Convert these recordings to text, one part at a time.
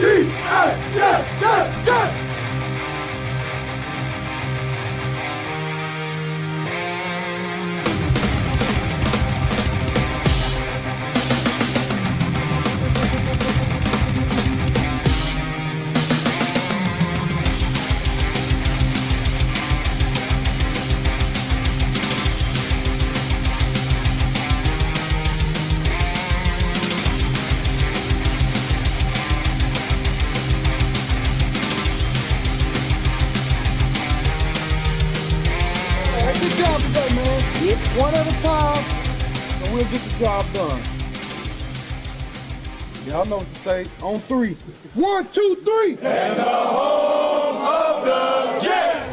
Good job today, man. One at a time, and we'll get the job done. Y'all know what to say. On three. 1, 2, 3. And the home of the Jets.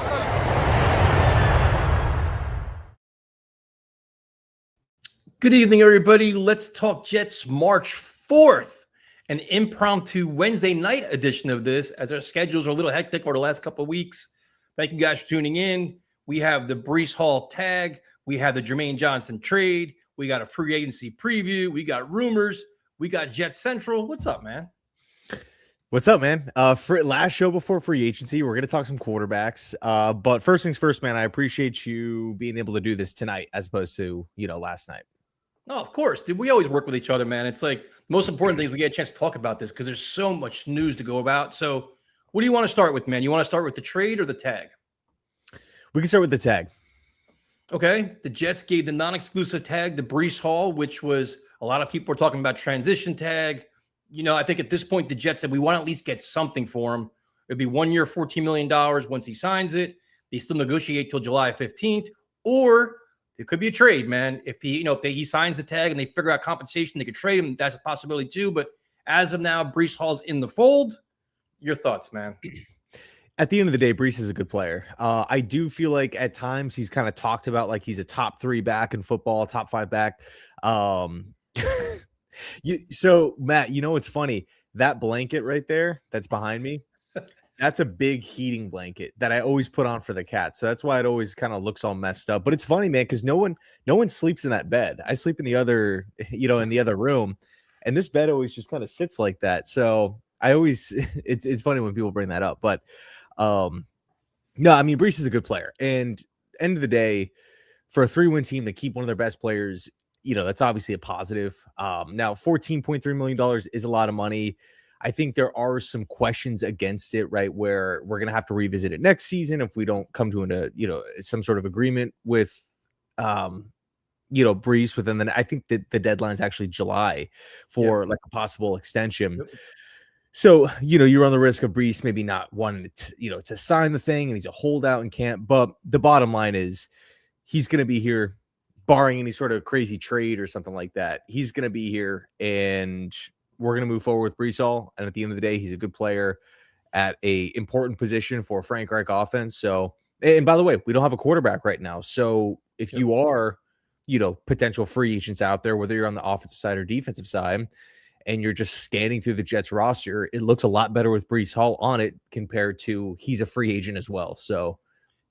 Good evening, everybody. Let's talk Jets. March 4th, an impromptu Wednesday night edition of this, as our schedules are a little hectic over the last couple of weeks. Thank you guys for tuning in. We have the Breece Hall tag. We have the Jermaine Johnson trade. We got a free agency preview. We got rumors. We got Jet Central. What's up, man? What's up, man? For last show before free agency, we're going to talk some quarterbacks. But first things first, man, I appreciate you being able to do this tonight as opposed to, last night. No, of course, dude. We always work with each other, man. It's like the most important thing is we get a chance to talk about this because there's so much news to go about. So what do you want to start with, man? You want to start with the trade or the tag? We can start with the tag. Okay. The Jets gave the non-exclusive tag to Breece Hall, which was a lot of people were talking about transition tag. I think at this point, the Jets said we want to at least get something for him. It'd be 1 year, $14 million once he signs it. They still negotiate till July 15th, or it could be a trade, man. If he signs the tag and they figure out compensation, they could trade him. That's a possibility too. But as of now, Breece Hall's in the fold. Your thoughts, man? At the end of the day, Breece is a good player. I do feel like at times he's kind of talked about like he's a top 3 back in football, top 5 back. So Matt, what's funny? That blanket right there that's behind me, that's a big heating blanket that I always put on for the cat. So that's why it always kind of looks all messed up. But it's funny, man, because no one sleeps in that bed. I sleep in the other, in the other room, and this bed always just kind of sits like that. So I always, it's funny when people bring that up. But no, I mean, Breece is a good player, and end of the day, for a 3-win team to keep one of their best players, that's obviously a positive. Now $14.3 million is a lot of money. I think there are some questions against it, right? Where we're going to have to revisit it next season if we don't come to some sort of agreement with, Breece within I think that the deadline is actually July for like a possible extension. Yep. So, you run the risk of Breece maybe not wanting to sign the thing, and he's a holdout and can't. But the bottom line is he's going to be here, barring any sort of crazy trade or something like that. He's going to be here, and we're going to move forward with Breece Hall. And at the end of the day, he's a good player at a important position for Frank Reich offense. So, and by the way, we don't have a quarterback right now. So if you are, potential free agents out there, whether you're on the offensive side or defensive side, and you're just scanning through the Jets roster, it looks a lot better with Breece Hall on it compared to he's a free agent as well. So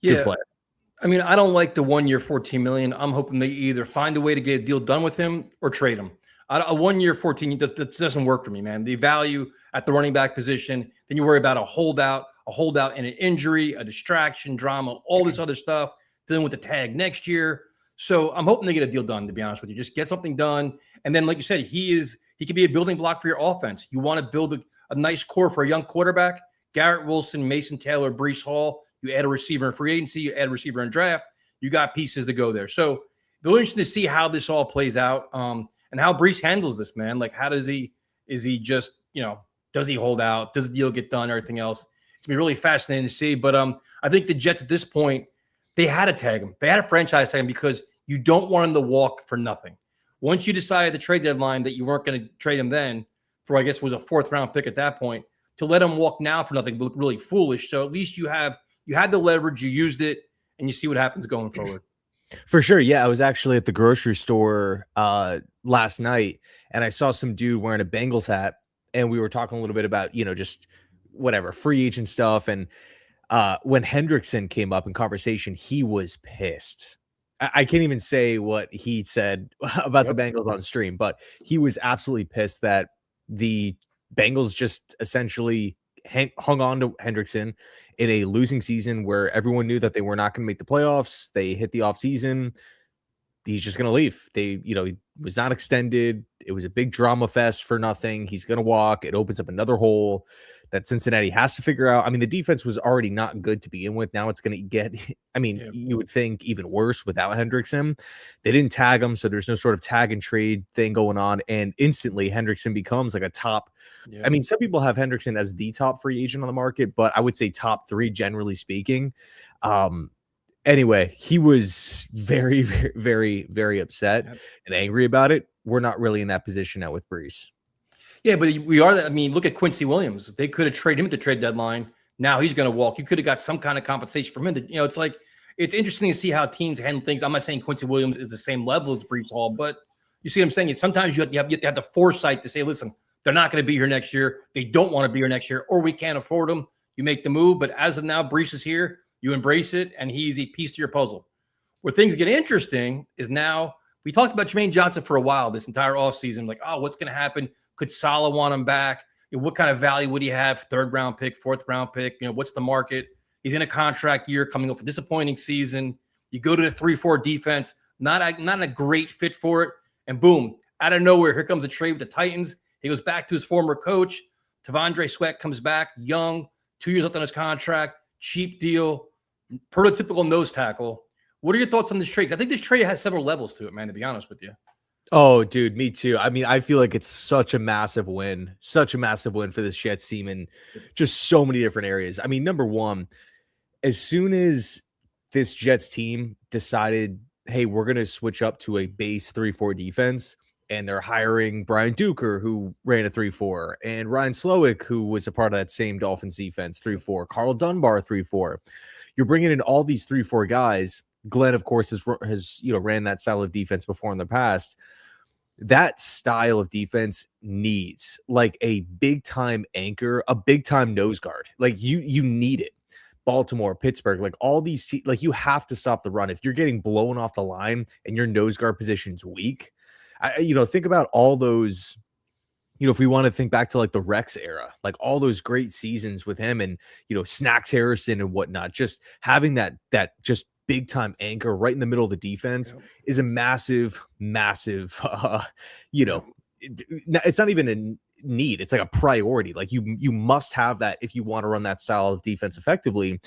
good player. I mean, I don't like the 1 year, $14 million. I'm hoping they either find a way to get a deal done with him or trade him. A 1 year, $14 million doesn't work for me, man. The value at the running back position, then you worry about a holdout and an injury, a distraction, drama, all this other stuff, dealing with the tag next year. So I'm hoping they get a deal done, to be honest with you. Just get something done. And then, like you said, he could be a building block for your offense. You want to build a nice core for a young quarterback. Garrett Wilson, Mason Taylor, Breece Hall. You add a receiver in free agency. You add a receiver in draft. You got pieces to go there. So it'll be interesting to see how this all plays out and how Breece handles this, man. Like, how does he – is he just, does he hold out? Does the deal get done? Everything else. It's going to be really fascinating to see. But I think the Jets at this point, they had to tag him. They had a franchise tag him because you don't want him to walk for nothing. Once you decided the trade deadline that you weren't going to trade him then for, I guess, was a 4th-round pick at that point, to let him walk now for nothing would look really foolish. So at least you had the leverage, you used it, and you see what happens going forward. For sure. Yeah, I was actually at the grocery store last night, and I saw some dude wearing a Bengals hat, and we were talking a little bit about, just whatever, free agent stuff. And when Hendrickson came up in conversation, he was pissed. I can't even say what he said about the Bengals on stream, but he was absolutely pissed that the Bengals just essentially hung on to Hendrickson in a losing season where everyone knew that they were not going to make the playoffs. They hit the offseason. He's just going to leave. He was not extended. It was a big drama fest for nothing. He's going to walk. It opens up another hole that Cincinnati has to figure out. I mean, the defense was already not good to begin with. Now it's going to get, you would think even worse without Hendrickson. They didn't tag him, so there's no sort of tag and trade thing going on. And instantly Hendrickson becomes like a top. Yeah. I mean, some people have Hendrickson as the top free agent on the market, but I would say top 3, generally speaking. Anyway, he was very, very, very, very upset and angry about it. We're not really in that position now with Breece. Yeah, but we are. I mean, look at Quincy Williams. They could have traded him at the trade deadline. Now he's going to walk. You could have got some kind of compensation from him. It's like, it's interesting to see how teams handle things. I'm not saying Quincy Williams is the same level as Breece Hall, but you see what I'm saying? Sometimes you have to have the foresight to say, listen, they're not going to be here next year. They don't want to be here next year, or we can't afford them. You make the move. But as of now, Breece is here. You embrace it, and he's a piece to your puzzle. Where things get interesting is now we talked about Jermaine Johnson for a while this entire offseason. Like, oh, what's going to happen? Could Saleh want him back? What kind of value would he have? 3rd round pick, 4th round pick? What's the market? He's in a contract year coming off a disappointing season. You go to the 3-4 defense, not a great fit for it. And boom, out of nowhere, here comes a trade with the Titans. He goes back to his former coach. Tavondre Sweat comes back, young, 2 years left on his contract, cheap deal, prototypical nose tackle. What are your thoughts on this trade? I think this trade has several levels to it, man, to be honest with you. Oh, dude, me too. I mean, I feel like it's such a massive win for this Jets team in just so many different areas. I mean, number one, as soon as this Jets team decided, hey, we're going to switch up to a base 3-4 defense, and they're hiring Brian Duker, who ran a 3-4, and Ryan Slowick, who was a part of that same Dolphins defense, 3-4, Carl Dunbar, 3-4. You're bringing in all these 3-4 guys. Glenn, of course, has ran that style of defense before in the past. That style of defense needs like a big time anchor, a big time nose guard. Like you need it. Baltimore, Pittsburgh, like all these, like you have to stop the run. If you're getting blown off the line and your nose guard position's weak, think about all those. If we want to think back to like the Rex era, like all those great seasons with him and Snacks Harrison and whatnot, just having that just big time anchor right in the middle of the defense is a massive it's not even a need, it's like a priority. Like you must have that if you want to run that style of defense effectively.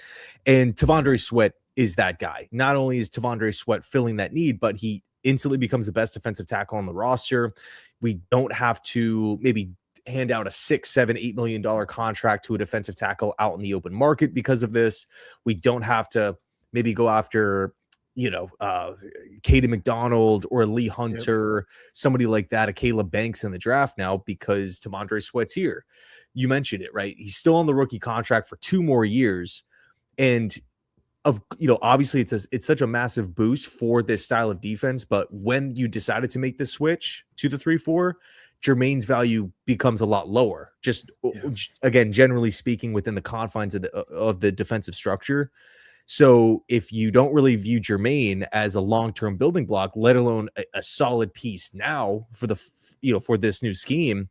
And Tavondre Sweat is that guy. Not only is Tavondre Sweat filling that need, but he instantly becomes the best defensive tackle on the roster. We don't have to maybe hand out a $6, $7, $8 million contract to a defensive tackle out in the open market because of this. We don't have to maybe go after, Caden McDonald or Lee Hunter, somebody like that, a Caleb Banks in the draft now because Tavondre Sweat's here. You mentioned it, right? He's still on the rookie contract for 2 more years. And obviously it's such a massive boost for this style of defense. But when you decided to make the switch to the 3-4, Jermaine's value becomes a lot lower. Again, generally speaking, within the confines of the defensive structure. So if you don't really view Jermaine as a long-term building block, let alone a solid piece now for this new scheme,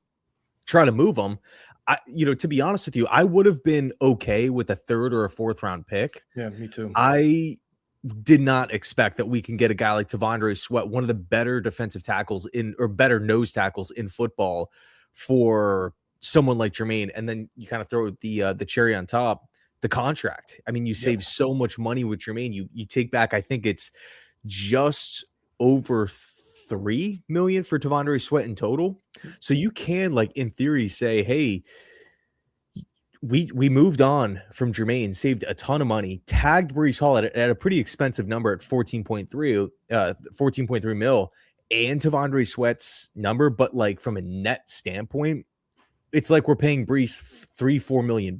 trying to move him, to be honest with you, I would have been okay with a 3rd or a 4th round pick. Yeah, me too. I did not expect that we can get a guy like Tavondre Sweat, one of the better defensive tackles better nose tackles in football, for someone like Jermaine. And then you kind of throw the cherry on top, the contract. I mean, you save so much money with Jermaine. You take back, I think it's just over $3 million for Tavondre Sweat in total. So you can, like, in theory, say, hey, we moved on from Jermaine, saved a ton of money, tagged Breece Hall at a pretty expensive number at 14.3 mil, and Tavondre Sweat's number, but like from a net standpoint, it's like we're paying Breece $3-4 million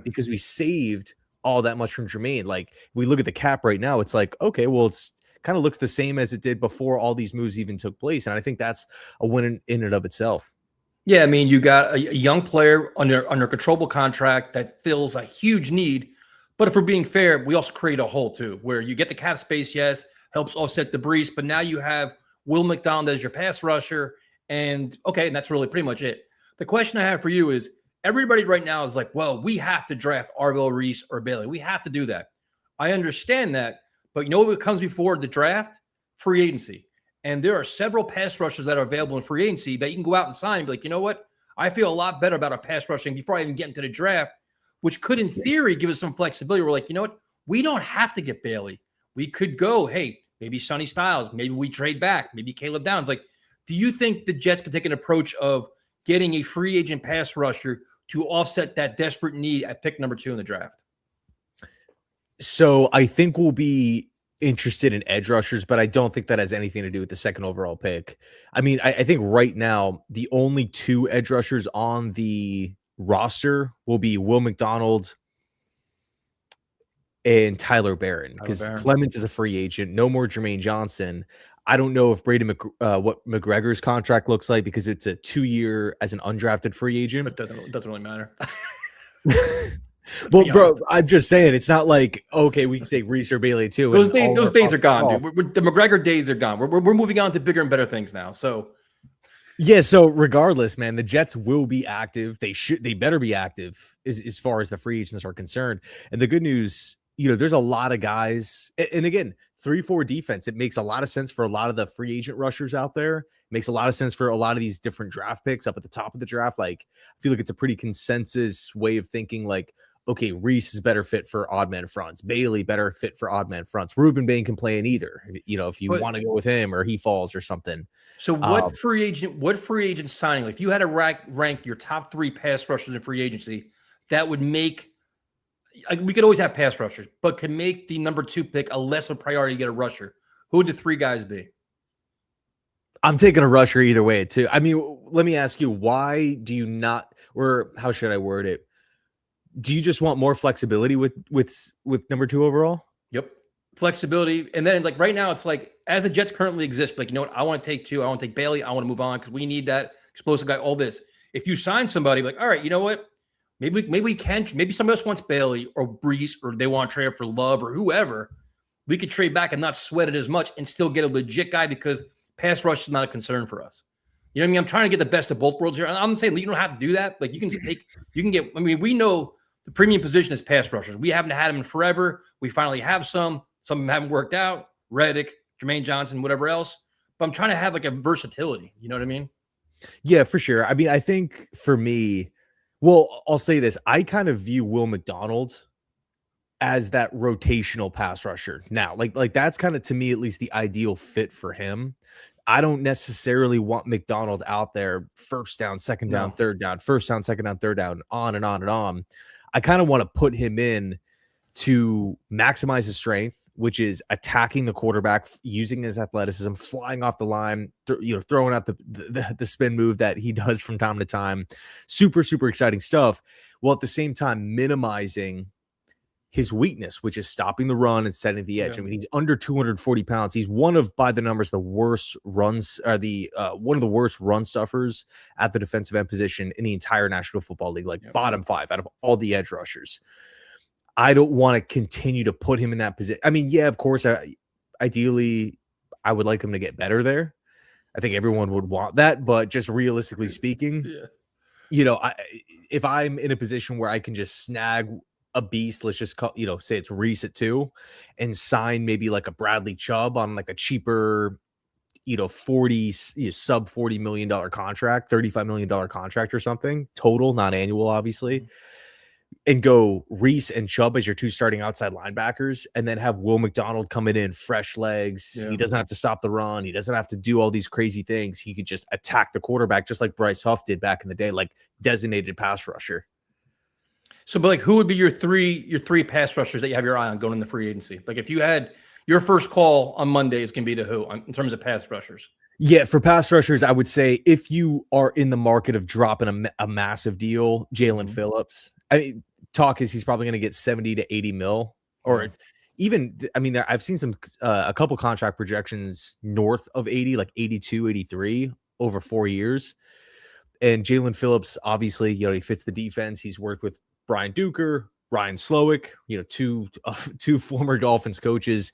because we saved all that much from Jermaine. Like, if we look at the cap right now, it's like, okay, well, it's kind of looks the same as it did before all these moves even took place. And I think that's a win in and of itself. Yeah, I mean, you got a young player under controllable contract that fills a huge need. But if we're being fair, we also create a hole too, where you get the cap space, yes, helps offset the Breece, but now you have Will McDonald as your pass rusher, and okay, and that's really pretty much it. The question I have for you is, everybody right now is like, well, we have to draft Arvell, Reese, or Bailey. We have to do that. I understand that, but you know what comes before the draft? Free agency. And there are several pass rushers that are available in free agency that you can go out and sign and be like, you know what? I feel a lot better about a pass rushing before I even get into the draft, which could, in theory, give us some flexibility. We're like, you know what? We don't have to get Bailey. We could go, hey, maybe Sonny Styles. Maybe we trade back. Maybe Caleb Downs. Like, do you think the Jets could take an approach of getting a free agent pass rusher to offset that desperate need at pick number 2 in the draft? So I think we'll be interested in edge rushers, but I don't think that has anything to do with the second overall pick. I mean, I think right now the only 2 edge rushers on the roster will be Will McDonald and Tyler Barron, because Clements is a free agent. No more Jermaine Johnson. I don't know if what McGregor's contract looks like, because it's a 2-year as an undrafted free agent. It doesn't really matter. Well, bro, I'm just saying, it's not like, okay, we can take Reese or Bailey too. Those days are gone, dude. The McGregor days are gone. We're moving on to bigger and better things now. So, yeah. So regardless, man, the Jets will be active. They better be active as far as the free agents are concerned. And the good news, there's a lot of guys. And again, 3-4 defense. It makes a lot of sense for a lot of the free agent rushers out there. It makes a lot of sense for a lot of these different draft picks up at the top of the draft. Like, I feel like it's a pretty consensus way of thinking. Like, okay, Reese is better fit for odd man fronts. Bailey better fit for odd man fronts. Ruben Bain can play in either, if you want to go with him or he falls or something. So what free agent signing, like if you had to rank your top 3 pass rushers in free agency, that would make, we could always have pass rushers, but could make the number 2 pick a less of a priority to get a rusher. Who would the 3 guys be? I'm taking a rusher either way too. I mean, let me ask you, why do you not, or how should I word it? Do you just want more flexibility with number 2 overall? Yep. Flexibility. And then like right now, it's like, as the Jets currently exist, like, you know what? I want to take 2. I want to take Bailey. I want to move on because we need that explosive guy, all this. If you sign somebody, like, all right, you know what? Maybe we can, maybe somebody else wants Bailey or Breece, or they want to trade up for Love or whoever. We could trade back and not sweat it as much and still get a legit guy, because pass rush is not a concern for us. You know what I mean? I'm trying to get the best of both worlds here. I'm saying you don't have to do that. Like, you can get, I mean, we know the premium position is pass rushers. We haven't had them in forever. We finally have some. Some of them haven't worked out. Reddick, Jermaine Johnson, whatever else. But I'm trying to have like a versatility. You know what I mean? Yeah, for sure. I mean, I think for me, well, I'll say this. I kind of view Will McDonald as that rotational pass rusher now. Like that's kind of, to me, at least, the ideal fit for him. I don't necessarily want McDonald out there first down, second down, third down, first down, second down, third down, on and on and on. I kind of want to put him in to maximize his strength, which is attacking the quarterback, using his athleticism, flying off the line, throwing out the spin move that he does from time to time. Super, super exciting stuff. While at the same time minimizing his weakness, which is stopping the run and setting the edge. Yeah. I mean, he's under 240 pounds. He's one of, by the numbers, the worst runs, or one of the worst run stuffers at the defensive end position in the entire National Football League, like bottom 5 out of all the edge rushers. I don't want to continue to put him in that position. I mean, yeah, of course, ideally, I would like him to get better there. I think everyone would want that, but just realistically speaking, if I'm in a position where I can just snag a beast, let's just call, say it's Reese at 2, and sign maybe like a Bradley Chubb on like a cheaper, sub $40 million contract, $35 million contract or something total, not annual, obviously, and go Reese and Chubb as your 2 starting outside linebackers, and then have Will McDonald coming in fresh legs. Yeah. He doesn't have to stop the run. He doesn't have to do all these crazy things. He could just attack the quarterback, just like Bryce Huff did back in the day, like designated pass rusher. So, but like, who would be your three pass rushers that you have your eye on going in the free agency? Like, if you had your first call on Monday, is going to be to who in terms of pass rushers? Yeah, for pass rushers, I would say if you are in the market of dropping a massive deal, Jalen Phillips. I mean, talk is he's probably going to get 70 to 80 mil, or even, I mean, I've seen a couple contract projections north of 80, like 82, 83 over 4 years. And Jalen Phillips, obviously, he fits the defense. He's worked with Brian Duker, Ryan Slowick, two former Dolphins coaches.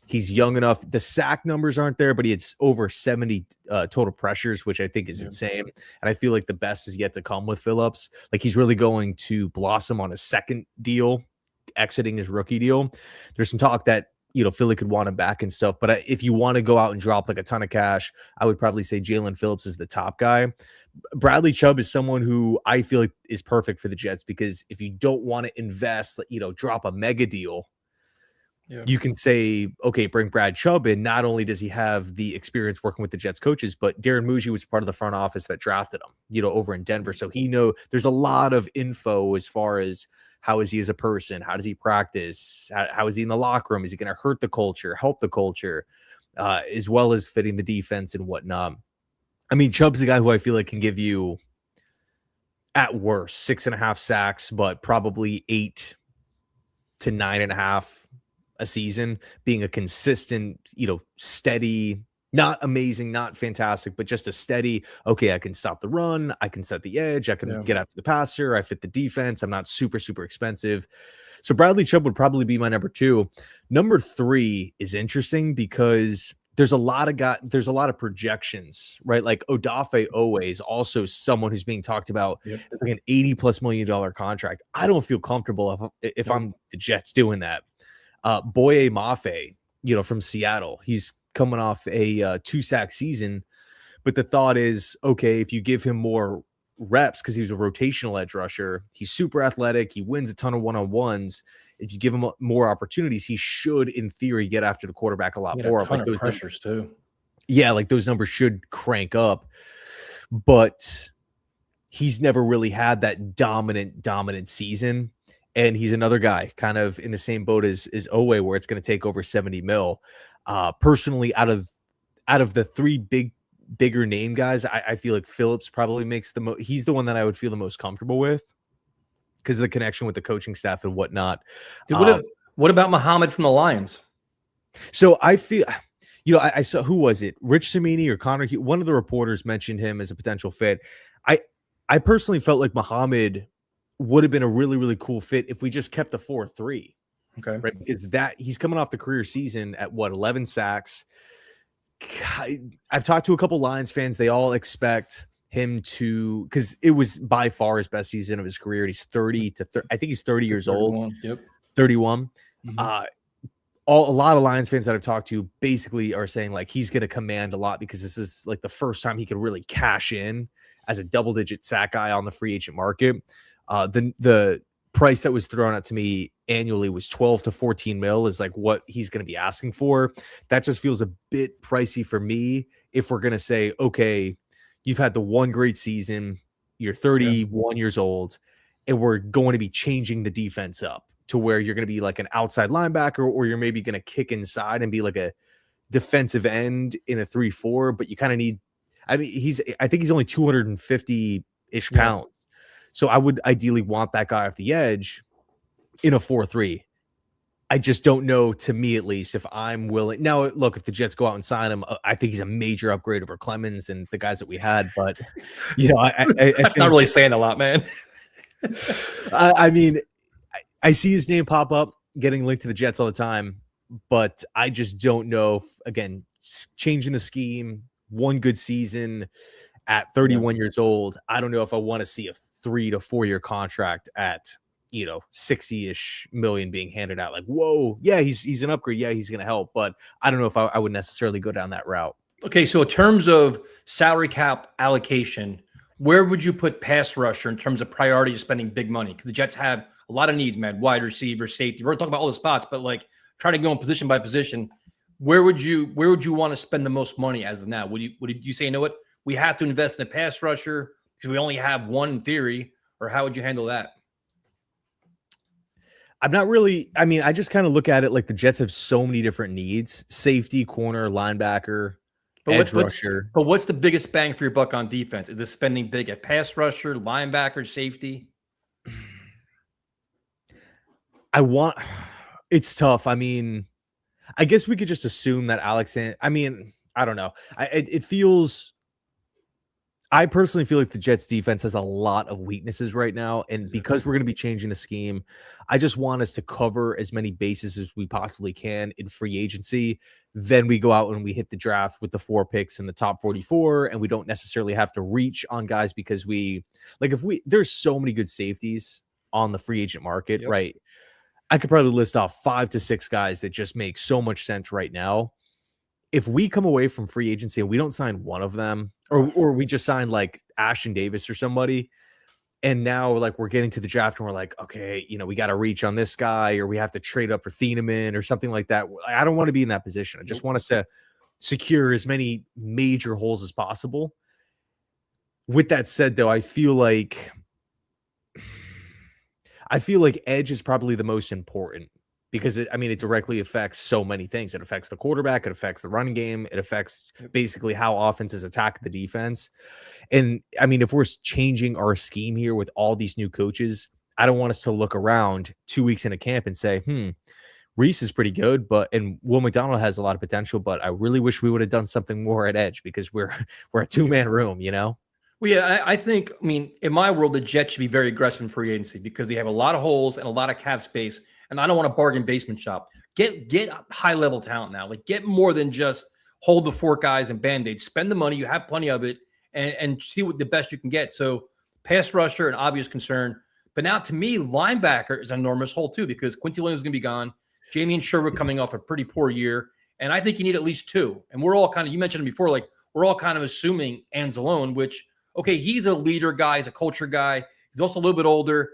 He's young enough. The sack numbers aren't there, but he had over 70 total pressures, which I think is insane. And I feel like the best is yet to come with Phillips. Like he's really going to blossom on his second deal, exiting his rookie deal. There's some talk that, Philly could want him back and stuff. But if you want to go out and drop like a ton of cash, I would probably say Jalen Phillips is the top guy. Bradley Chubb is someone who I feel like is perfect for the Jets, because if you don't want to invest, drop a mega deal, you can say, okay, bring Brad Chubb in. Not only does he have the experience working with the Jets coaches, but Darren Muji was part of the front office that drafted him, over in Denver. So there's a lot of info as far as how is he as a person? How does he practice? How is he in the locker room? Is he going to hurt the culture, help the culture, as well as fitting the defense and whatnot? I mean, Chubb's the guy who I feel like can give you, at worst, 6.5 sacks, but probably 8 to 9.5 a season, being a consistent, steady, not amazing, not fantastic, but just a steady, okay, I can stop the run, I can set the edge, I can get after the passer, I fit the defense, I'm not super, super expensive. So Bradley Chubb would probably be my number 2. Number 3 is interesting because there's a lot of projections, right? Like Odafe Owe is also someone who's being talked about. It's like an $80+ million contract. I don't feel comfortable if I'm the Jets doing that. Boye Mafe, from Seattle, he's coming off a 2-sack season, but the thought is, okay, if you give him more reps, because he was a rotational edge rusher, he's super athletic, he wins a ton of one-on-ones. If you give him more opportunities, he should, in theory, get after the quarterback a lot more. A ton of pressures too. Yeah, like those numbers should crank up, but he's never really had that dominant season. And he's another guy kind of in the same boat as Owe, where it's going to take over 70 mil. Personally, out of the 3 bigger name guys, I feel like Phillips probably makes the most. He's the one that I would feel the most comfortable with because of the connection with the coaching staff and whatnot. Dude, what about Muhammad from the Lions? So I feel, I saw, who was it? Rich Cimini or Connor? One of the reporters mentioned him as a potential fit. I personally felt like Muhammad would have been a really, really cool fit if we just kept the 4-3. Okay. Right. Because he's coming off the career season at 11 sacks. I've talked to a couple Lions fans. They all expect him to, because it was by far his best season of his career. And he's 30 to I think he's 30 years 31. old. Yep. 31. Mm-hmm. A lot of Lions fans that I've talked to basically are saying like he's going to command a lot because this is like the first time he could really cash in as a double-digit sack guy on the free agent market. The price that was thrown out to me annually was 12 to 14 mil is like what he's going to be asking for. That just feels a bit pricey for me. If we're going to say, okay, you've had the one great season, you're 31 years old, and we're going to be changing the defense up to where you're going to be like an outside linebacker, or you're maybe going to kick inside and be like a defensive end in a 3-4, but you kind of need, I think he's only 250-ish pounds. So I would ideally want that guy off the edge in a 4-3. I just don't know, to me at least, if I'm willing. Now, look, if the Jets go out and sign him, I think he's a major upgrade over Clemens and the guys that we had. But, that's not really saying a lot, man. I mean, I see his name pop up, getting linked to the Jets all the time. But I just don't know if, again, changing the scheme, one good season at 31 years old, I don't know if I want to see a 3 to 4 year contract at 60-ish million being handed out. Like, whoa, yeah, he's an upgrade, yeah, he's gonna help, but I don't know if I would necessarily go down that route. Okay, so in terms of salary cap allocation, where would you put pass rusher in terms of priority of spending big money? Because the Jets have a lot of needs, man. Wide receiver, safety. We're talking about all the spots, but like trying to go in position by position, where would you want to spend the most money as of now? Would you say, you know what, we have to invest in a pass rusher because we only have one in theory, or how would you handle that? I'm not really, I just kind of look at it like the Jets have so many different needs: safety, corner, linebacker, edge rusher. But what's the biggest bang for your buck on defense? Is this spending big at pass rusher, linebacker, safety? It's tough. I guess we could just assume that Alexander, I don't know. It feels, I personally feel like the Jets defense has a lot of weaknesses right now. And because we're going to be changing the scheme, I just want us to cover as many bases as we possibly can in free agency. Then we go out and we hit the draft with the 4 picks in the top 44, and we don't necessarily have to reach on guys because there's so many good safeties on the free agent market, right? I could probably list off 5 to 6 guys that just make so much sense right now. If we come away from free agency and we don't sign one of them, or we just sign like Ashton Davis or somebody, and now like we're getting to the draft and we're like, okay, we got to reach on this guy, or we have to trade up for Thieneman or something like that. I don't want to be in that position. I just want us to secure as many major holes as possible. With that said, though, I feel like edge is probably the most important because it directly affects so many things. It affects the quarterback, it affects the running game, it affects basically how offenses attack the defense. And if we're changing our scheme here with all these new coaches, I don't want us to look around 2 weeks into camp and say, Reese is pretty good, and Will McDonald has a lot of potential, but I really wish we would have done something more at edge because we're a 2-man room, Well, yeah, I think, in my world, the Jets should be very aggressive in free agency because they have a lot of holes and a lot of cap space. And I don't want to bargain basement shop. Get high level talent now. Like get more than just hold the 4 guys and band-aids. Spend the money. You have plenty of it and see what the best you can get. So pass rusher, an obvious concern. But now to me, linebacker is an enormous hole too because Quincy Williams is going to be gone. Jamie and Sherwood coming off a pretty poor year. And I think you need at least 2. And we're all you mentioned it before, like we're all kind of assuming Anzalone, which, okay, he's a leader guy. He's a culture guy. He's also a little bit older.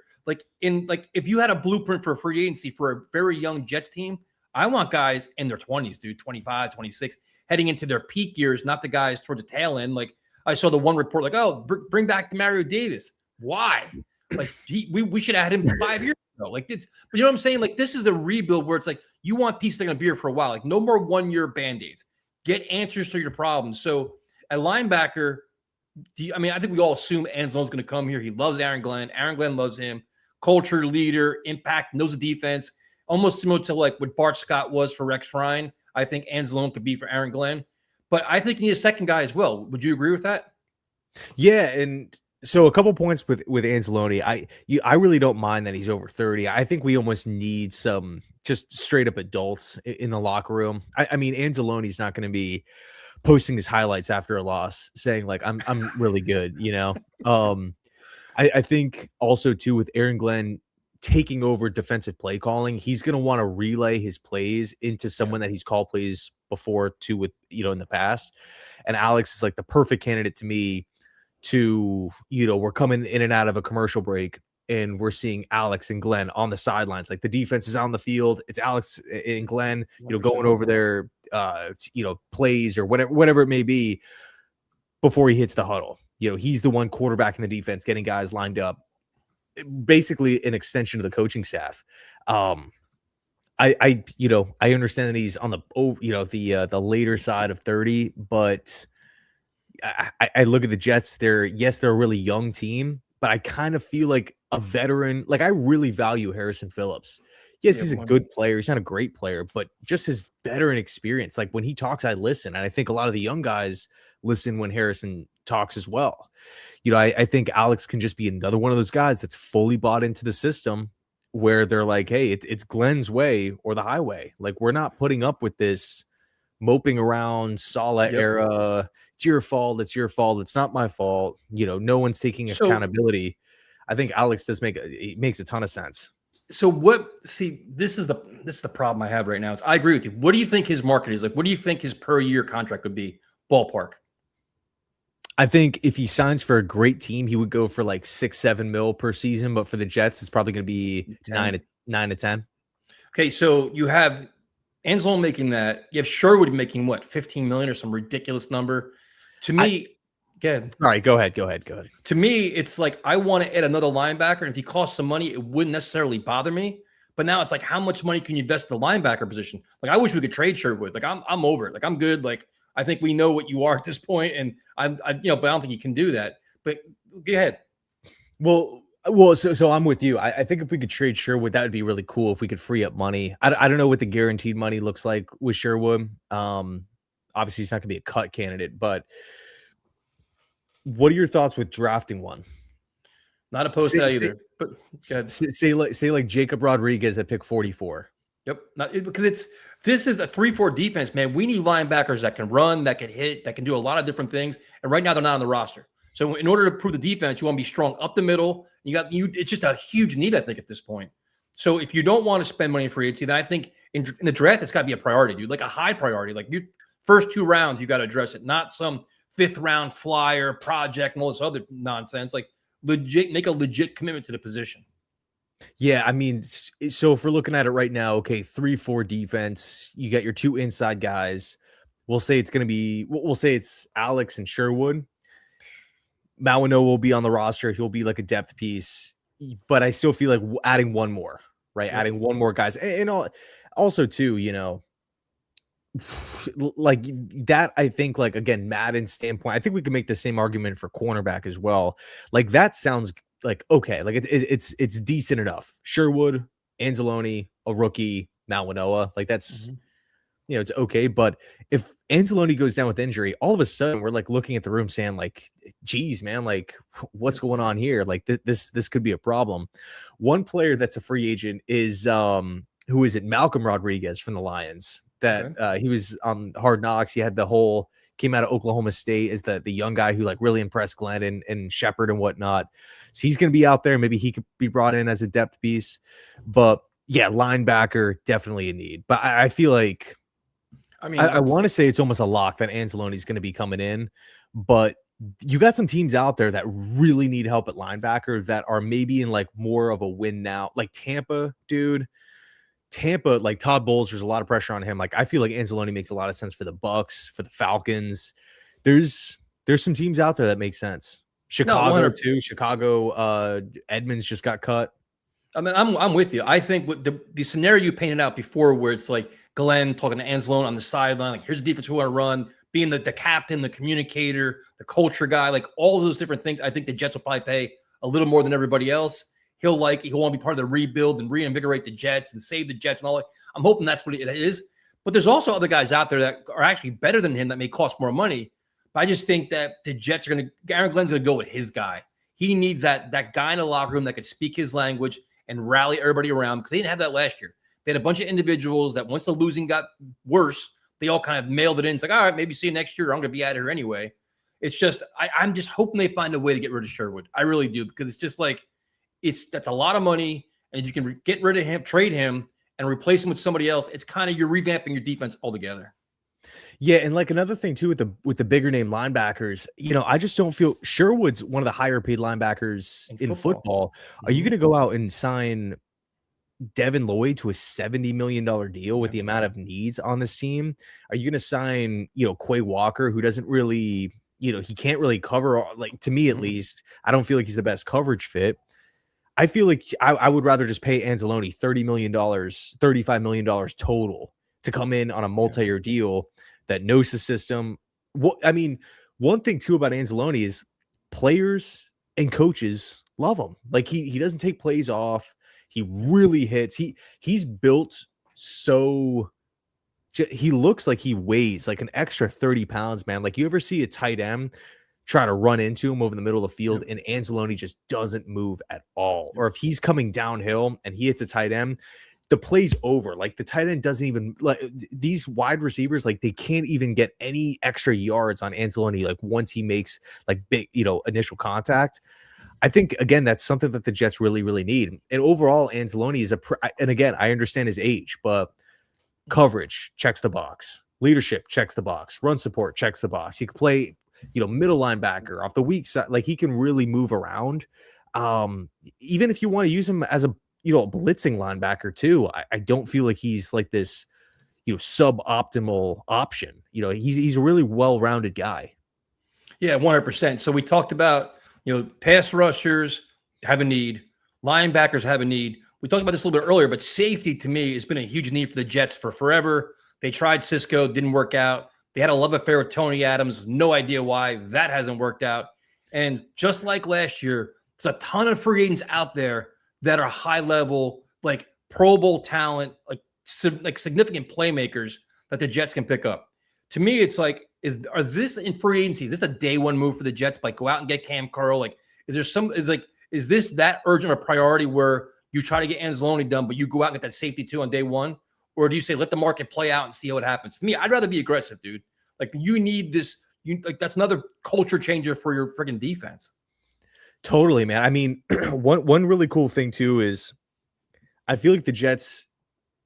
If you had a blueprint for free agency for a very young Jets team, I want guys in their 20s, dude, 25, 26, heading into their peak years, not the guys towards the tail end. Like I saw the one report, like, oh, bring back Demario Davis. Why? Like we should have had him 5 years ago. Like this, but you know what I'm saying? Like this is the rebuild where it's like you want pieces that are gonna be here for a while. Like no more 1-year band-aids. Get answers to your problems. So at linebacker, I think we all assume Anzalone's going to come here. He loves Aaron Glenn. Aaron Glenn loves him. Culture, leader, impact, knows the defense. Almost similar to like what Bart Scott was for Rex Ryan. I think Anzalone could be for Aaron Glenn. But I think you need a second guy as well. Would you agree with that? Yeah, and so a couple points with Anzalone. I really don't mind that he's over 30. I think we almost need some just straight up adults in the locker room. Anzalone's not going to be posting his highlights after a loss saying like I'm really good, I think also too with Aaron Glenn taking over defensive play calling, he's going to want to relay his plays into someone that he's called plays before too with in the past. And Alex is like the perfect candidate to me to we're coming in and out of a commercial break and we're seeing Alex and Glenn on the sidelines. Like the defense is on the field. It's Alex and Glenn, going over their, plays or whatever it may be before he hits the huddle. He's the one quarterback in the defense, getting guys lined up, basically an extension of the coaching staff. I understand that he's on the later side of 30, but I look at the Jets. They're a really young team, but I kind of feel like a veteran. Like I really value Harrison Phillips. Yes, he's a good player. He's not a great player, but just his veteran experience. Like when he talks, I listen. And I think a lot of the young guys listen when Harrison talks as well. I think Alex can just be another one of those guys that's fully bought into the system where they're like, hey, it's Glenn's way or the highway. Like we're not putting up with this moping around Saleh era. It's your fault. It's your fault. It's not my fault. No one's taking accountability. I think Alex it makes a ton of sense. So this is the problem I have right now. I agree with you. What do you think his market is? Like, what do you think his per year contract would be? Ballpark. I think if he signs for a great team, he would go for like 6-7 mil per season. But for the Jets, it's probably going to be 9 to 10. Okay. So you have Anzalone making that. You have Sherwood making what, 15 million or some ridiculous number. To me, all right, go ahead. To me, it's like I want to add another linebacker, and if he costs some money, it wouldn't necessarily bother me. But now it's like, how much money can you invest in the linebacker position? Like, I wish we could trade Sherwood. Like, I'm over it. Like, I'm good. Like, I think we know what you are at this point, and but I don't think you can do that. But go ahead. Well, so I'm with you. I think if we could trade Sherwood, that would be really cool. If we could free up money, I don't know what the guaranteed money looks like with Sherwood. Obviously, he's not going to be a cut candidate, but What are your thoughts with drafting one? Not opposed to that either. But go ahead. Say like Jacob Rodriguez at pick 44. Yep. Because this is a 3-4 defense, man. We need linebackers that can run, that can hit, that can do a lot of different things. And right now they're not on the roster. So in order to prove the defense, you want to be strong up the middle. It's just a huge need, I think, at this point. So if you don't want to spend money in free agency, then I think in the draft it's got to be a priority, dude. Like a high priority. Like your first 2 rounds, you got to address it, not some 5th round flyer project and all this other nonsense. Like legit, make a legit commitment to the position. Yeah, I mean, so if we're looking at it right now, okay, 3-4 defense, you got your 2 inside guys. We'll say it's Alex and Sherwood. Mawano will be on the roster. He'll be like a depth piece, but I still feel like adding one more, right? Yeah. Adding one more guys. And also too, you know, like that, I think, like, again, Madden's standpoint, I think we can make the same argument for cornerback as well. Like that sounds like, okay, like it's decent enough. Sherwood, Anzalone, a rookie, Mawanoa, like that's, you know, it's okay. But if Anzalone goes down with injury, all of a sudden we're like looking at the room saying like, geez, man, like what's going on here? Like this could be a problem. One player that's a free agent is who is it? Malcolm Rodriguez from the Lions. That he was on Hard Knocks. He had came out of Oklahoma State as the young guy who like really impressed Glenn and Shepard and whatnot. So he's going to be out there. Maybe he could be brought in as a depth piece, but yeah, linebacker definitely a need. But I feel like, I mean, I want to say it's almost a lock that Anzalone is going to be coming in, but you got some teams out there that really need help at linebacker that are maybe in like more of a win now, like Tampa, dude. Tampa, like Todd Bowles, there's a lot of pressure on him. Like I feel like Anzalone makes a lot of sense for the Bucks, for the Falcons. There's some teams out there that make sense. Chicago too. Chicago, Edmonds just got cut. I mean, I'm with you. I think with the scenario you painted out before, where it's like Glenn talking to Anzalone on the sideline, like here's the defense we want to run, being the captain, the communicator, the culture guy, like all of those different things. I think the Jets will probably pay a little more than everybody else. He'll want to be part of the rebuild and reinvigorate the Jets and save the Jets and all that. I'm hoping that's what it is. But there's also other guys out there that are actually better than him that may cost more money. But I just think that the Jets are Aaron Glenn's going to go with his guy. He needs that guy in the locker room that could speak his language and rally everybody around, because they didn't have that last year. They had a bunch of individuals that once the losing got worse, they all kind of mailed it in. It's like, all right, maybe see you next year. I'm going to be out here anyway. It's just, I'm just hoping they find a way to get rid of Sherwood. I really do, because it's just like, that's a lot of money, and if you can get rid of him, trade him, and replace him with somebody else, it's kind of, you're revamping your defense altogether. Yeah, and like another thing too with the bigger name linebackers, you know, I just don't feel Sherwood's one of the higher paid linebackers in football. Are you going to go out and sign Devin Lloyd to a $70 million deal with the amount of needs on this team? Are you going to sign, you know, Quay Walker, who doesn't really, you know, he can't really cover, like, to me at least, I don't feel like he's the best coverage fit. I feel like I would rather just pay Anzalone $30 million, $35 million total to come in on a multi-year deal that knows the system. I mean, one thing too about Anzalone is players and coaches love him. Like he doesn't take plays off. He really hits. He's built so. He looks like he weighs like an extra 30 pounds, man. Like you ever see a tight end try to run into him over the middle of the field, and Anzalone just doesn't move at all. Or if he's coming downhill and he hits a tight end, the play's over. Like the tight end doesn't even, like, these wide receivers, like they can't even get any extra yards on Anzalone. Like once he makes like big, you know, initial contact. I think, again, that's something that the Jets really, really need. And overall, Anzalone is and again, I understand his age, but coverage checks the box. Leadership checks the box. Run support checks the box. He could play, you know, middle linebacker off the weak side. Like he can really move around. Even if you want to use him as a, you know, a blitzing linebacker too, I don't feel like he's like this, you know, suboptimal option. You know, he's a really well-rounded guy. Yeah, 100%. So we talked about, you know, pass rushers have a need, linebackers have a need. We talked about this a little bit earlier, but safety to me has been a huge need for the Jets for forever. They tried Cisco, didn't work out. They had a love affair with Tony Adams. No idea why that hasn't worked out. And just like last year, there's a ton of free agents out there that are high level, like Pro Bowl talent, like significant playmakers that the Jets can pick up. To me, it's like Is this in free agency? Is this a day one move for the Jets? Like go out and get Cam Curl? Like, is this that urgent a priority where you try to get Anzalone done, but you go out and get that safety too on day one? Or do you say let the market play out and see how it happens? To me, I'd rather be aggressive, dude. Like you need this. That's another culture changer for your freaking defense. Totally, man. I mean, one really cool thing too is I feel like the Jets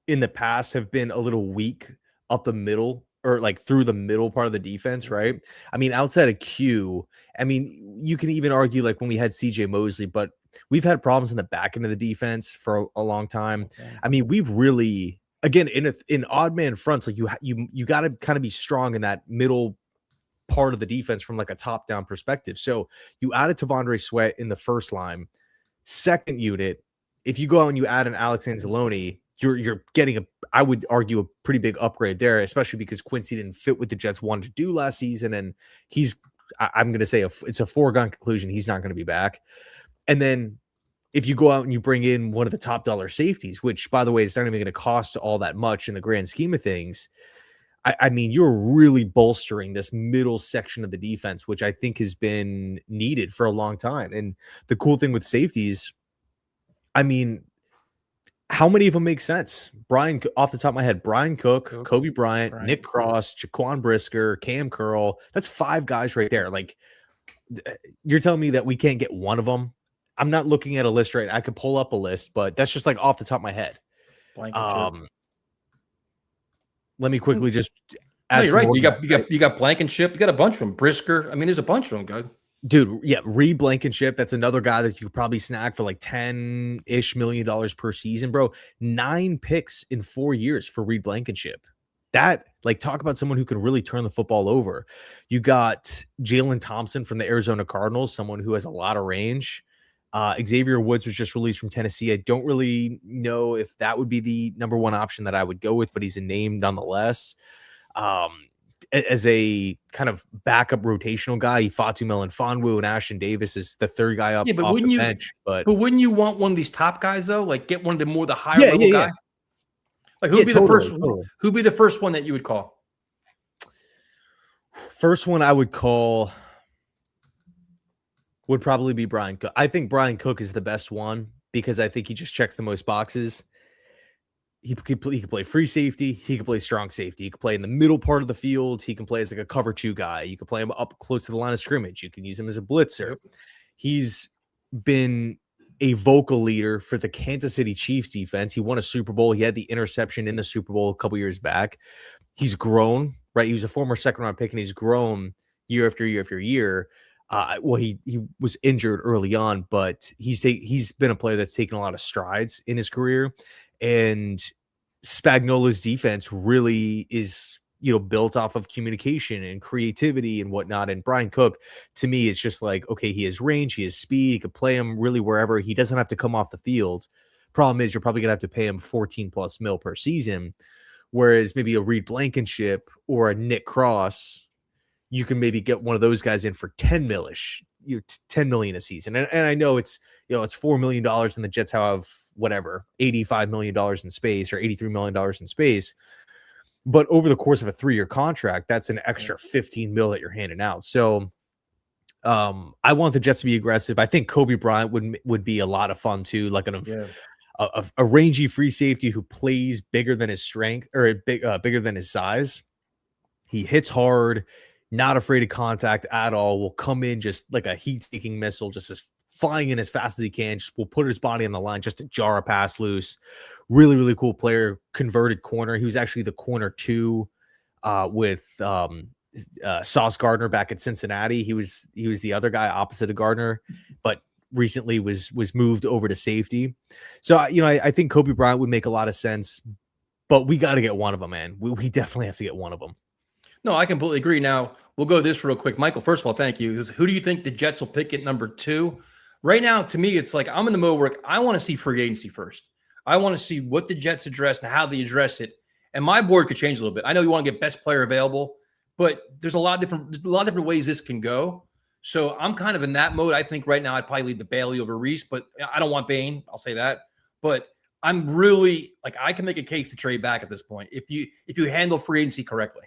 in the past have been a little weak up the middle or like through the middle part of the defense, right? I mean, outside of Q, I mean, you can even argue like when we had CJ Mosley, but we've had problems in the back end of the defense for a long time. Okay. I mean, we've really, again, in odd man fronts, like you got to kind of be strong in that middle part of the defense from like a top down perspective. So you added Tavondre Sweat in the first line, second unit. If you go out and you add an Alex Anzalone, you're getting I would argue a pretty big upgrade there, especially because Quincy didn't fit what the Jets wanted to do last season. And I'm going to say it's a foregone conclusion. He's not going to be back. And then if you go out and you bring in one of the top dollar safeties, which by the way, is not even going to cost all that much in the grand scheme of things. I mean, you're really bolstering this middle section of the defense, which I think has been needed for a long time. And the cool thing with safeties, I mean, how many of them make sense? Off the top of my head, Brian Cook, Kobe Bryant, Nick Cross, Jaquan Brisker, Cam Curl. That's 5 guys right there. Like, you're telling me that we can't get one of them? I'm not looking at a list right now. I could pull up a list, but that's just like off the top of my head. Let me quickly just add. No, you're right. You got Blankenship. You got a bunch of them. Brisker. I mean, there's a bunch of them, guys. Dude, yeah, Reed Blankenship. That's another guy that you could probably snag for like $10-ish million per season, bro. 9 picks in 4 years for Reed Blankenship. That, like, talk about someone who can really turn the football over. You got Jalen Thompson from the Arizona Cardinals, someone who has a lot of range. Xavier Woods was just released from Tennessee. I don't really know if that would be the number one option that I would go with, but he's a name nonetheless. As a kind of backup rotational guy, Fatu Melifonwu and Ashton Davis is the third guy up off the bench. But wouldn't you want one of these top guys though? Like get one of the higher level guy? Like who'd be the first? Who'd be the first one that you would call? First one I would call would probably be Brian Cook. I think Brian Cook is the best one because I think he just checks the most boxes. He could play free safety. He could play strong safety. He could play in the middle part of the field. He can play as like a cover 2 guy. You could play him up close to the line of scrimmage. You can use him as a blitzer. He's been a vocal leader for the Kansas City Chiefs defense. He won a Super Bowl. He had the interception in the Super Bowl a couple years back. He's grown, right? He was a former second-round pick, and he's grown year after year after year. Well, he was injured early on, but he's been a player that's taken a lot of strides in his career. And Spagnuolo's defense really is, built off of communication and creativity and whatnot. And Brian Cook, to me, it's just like, okay, he has range, he has speed, he could play him really wherever. He doesn't have to come off the field. Problem is, you're probably gonna have to pay him 14+ mil per season. Whereas maybe a Reed Blankenship or a Nick Cross, you can maybe get one of those guys in for 10 millish, $10 million a season. And I know it's $4 million and the Jets have whatever, $85 million in space or $83 million in space. But over the course of a 3-year contract, that's an extra 15 mil that you're handing out. So I want the Jets to be aggressive. I think Kobe Bryant would be a lot of fun too, like a rangy free safety who plays bigger than his strength or bigger than his size. He hits hard, not afraid of contact at all, will come in just like a heat-seeking missile, just as flying in as fast as he can, just will put his body on the line just to jar a pass loose. Really, really cool player, converted corner. He was actually the corner 2 with Sauce Gardner back at Cincinnati. He was the other guy opposite of Gardner, but recently was moved over to safety. So, I think Kobe Bryant would make a lot of sense, but we got to get one of them, man. We definitely have to get one of them. No, I completely agree. Now, we'll go this real quick. Michael, first of all, thank you. Who do you think the Jets will pick at number 2? Right now, to me, it's like I'm in the mode where I want to see free agency first. I want to see what the Jets address and how they address it. And my board could change a little bit. I know you want to get best player available, but there's a lot of different ways this can go. So I'm kind of in that mode. I think right now I'd probably leave the Bailey over Reese, but I don't want Bain. I'll say that. But I'm really like I can make a case to trade back at this point if you handle free agency correctly.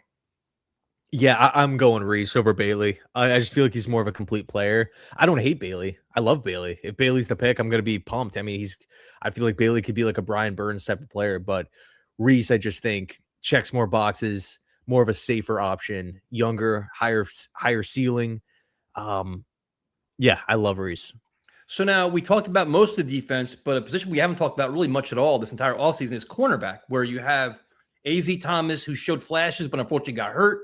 Yeah, I'm going Reese over Bailey. I just feel like he's more of a complete player. I don't hate Bailey. I love Bailey. If Bailey's the pick, I'm going to be pumped. I mean, I feel like Bailey could be like a Brian Burns type of player, but Reese, I just think checks more boxes, more of a safer option, younger, higher ceiling. Um, yeah, I love Reese. So now we talked about most of the defense, but a position we haven't talked about really much at all this entire offseason is cornerback, where you have AZ Thomas, who showed flashes, but unfortunately got hurt.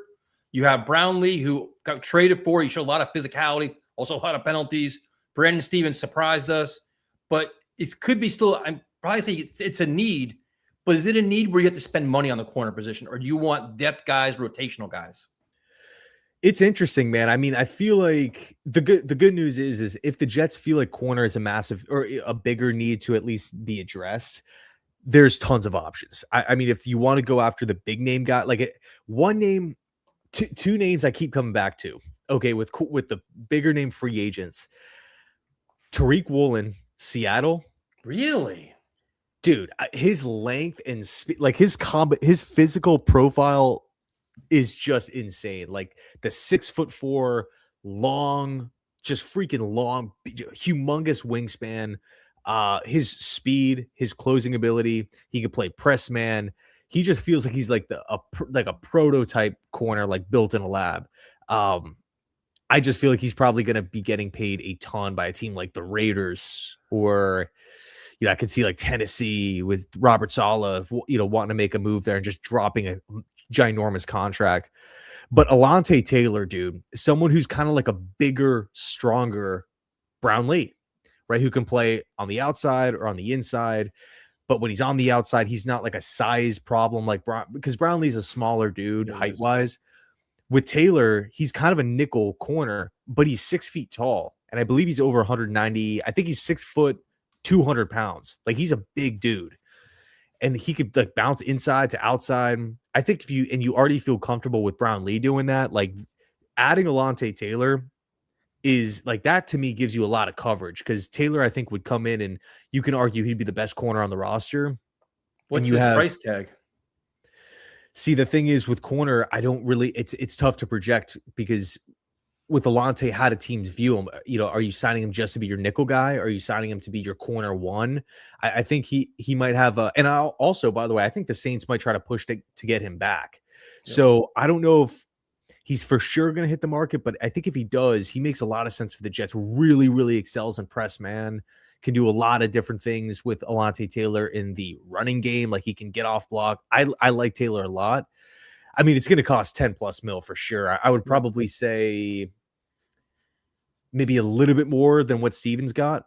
You have Brownlee, who got traded for. He showed a lot of physicality, also a lot of penalties. Brandon Stevens surprised us, but it could be still, I'm probably saying it's a need, but is it a need where you have to spend money on the corner position, or do you want depth guys, rotational guys? It's interesting, man. I mean, I feel like the good news is if the Jets feel like corner is a massive or a bigger need to at least be addressed, there's tons of options. I mean, if you want to go after the big name guy, like one name, two names I keep coming back to. Okay, with the bigger name free agents, Tariq Woolen, Seattle. Really? Dude, his length and speed, like his physical profile is just insane. Like the 6'4", long, just freaking long, humongous wingspan. His speed, his closing ability. He could play press man. He just feels like he's like a prototype corner, like built in a lab. I just feel like he's probably going to be getting paid a ton by a team like the Raiders, or I could see like Tennessee with Robert Saleh, wanting to make a move there and just dropping a ginormous contract. But Alontae Taylor, dude, someone who's kind of like a bigger, stronger Brownlee, right? Who can play on the outside or on the inside. But when he's on the outside, he's not like a size problem like because Brownlee's a smaller dude height wise. With Taylor, he's kind of a nickel corner, but he's 6 feet tall. And I believe he's over 190. I think he's 6 foot, 200 pounds. Like he's a big dude. And he could like bounce inside to outside. I think if you already feel comfortable with Brownlee doing that, like adding Alontae Taylor is like that to me gives you a lot of coverage, because Taylor, I think, would come in and you can argue he'd be the best corner on the roster. What's his price tag? See, the thing is with corner, I don't really, it's tough to project, because with Alontae, how do teams view him? Are you signing him just to be your nickel guy? Or are you signing him to be your corner one? I think he might have and I'll also, by the way, I think the Saints might try to push to get him back. Yep. So I don't know if he's for sure going to hit the market, but I think if he does, he makes a lot of sense for the Jets. Really, really excels in press man. Can do a lot of different things with Alontae Taylor in the running game. Like he can get off block. I like Taylor a lot. I mean, it's going to cost 10+ mil for sure. I would probably say maybe a little bit more than what Stevens got.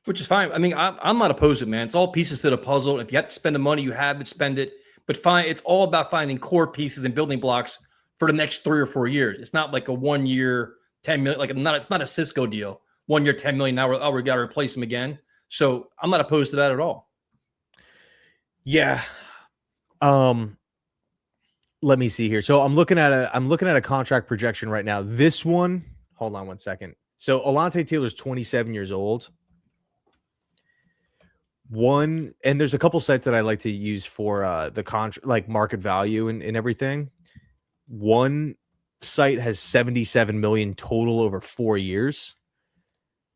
Which is fine. I mean, I'm not opposed to it, man. It's all pieces to the puzzle. If you have to spend the money, you have to spend it. But fine, it's all about finding core pieces and building blocks for the next 3 or 4 years. It's not like a 1 year, 10 million. It's not a Cisco deal. 1 year, 10 million. Now we got to replace him again. So I'm not opposed to that at all. Yeah. Let me see here. So I'm looking at a contract projection right now. This one, hold on one second. So Alontae Taylor's 27 years old. And there's a couple sites that I like to use for the contract, like market value and everything. One site has 77 million total over 4 years.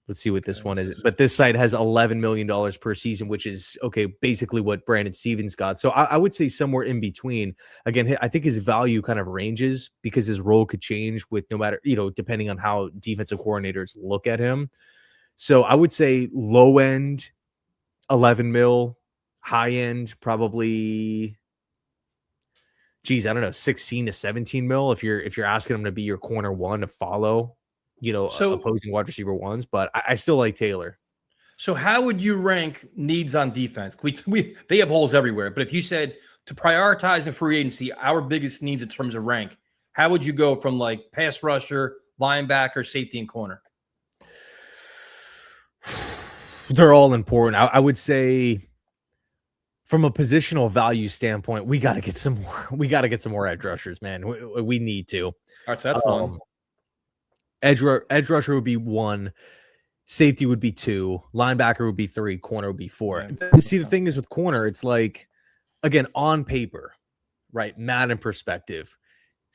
Let's see what this one is. But this site has $11 million per season, which is basically what Brandon Stevens got. So I would say somewhere in between. Again, I think his value kind of ranges because his role could change with no matter, depending on how defensive coordinators look at him. So I would say low end 11 mil, high end probably, I don't know, 16 to 17 mil if you're asking him to be your corner one to follow, opposing wide receiver ones. But I still like Taylor. So how would you rank needs on defense? They have holes everywhere. But if you said to prioritize in free agency, our biggest needs in terms of rank, how would you go from like pass rusher, linebacker, safety, and corner? They're all important. I would say from a positional value standpoint, we got to get some more. We got to get some more edge rushers, man. We need to. All right, so that's one. Edge rusher would be 1. Safety would be 2. Linebacker would be 3. Corner would be 4. Yeah. See, the thing is with corner, it's like, again, on paper, right? Madden perspective,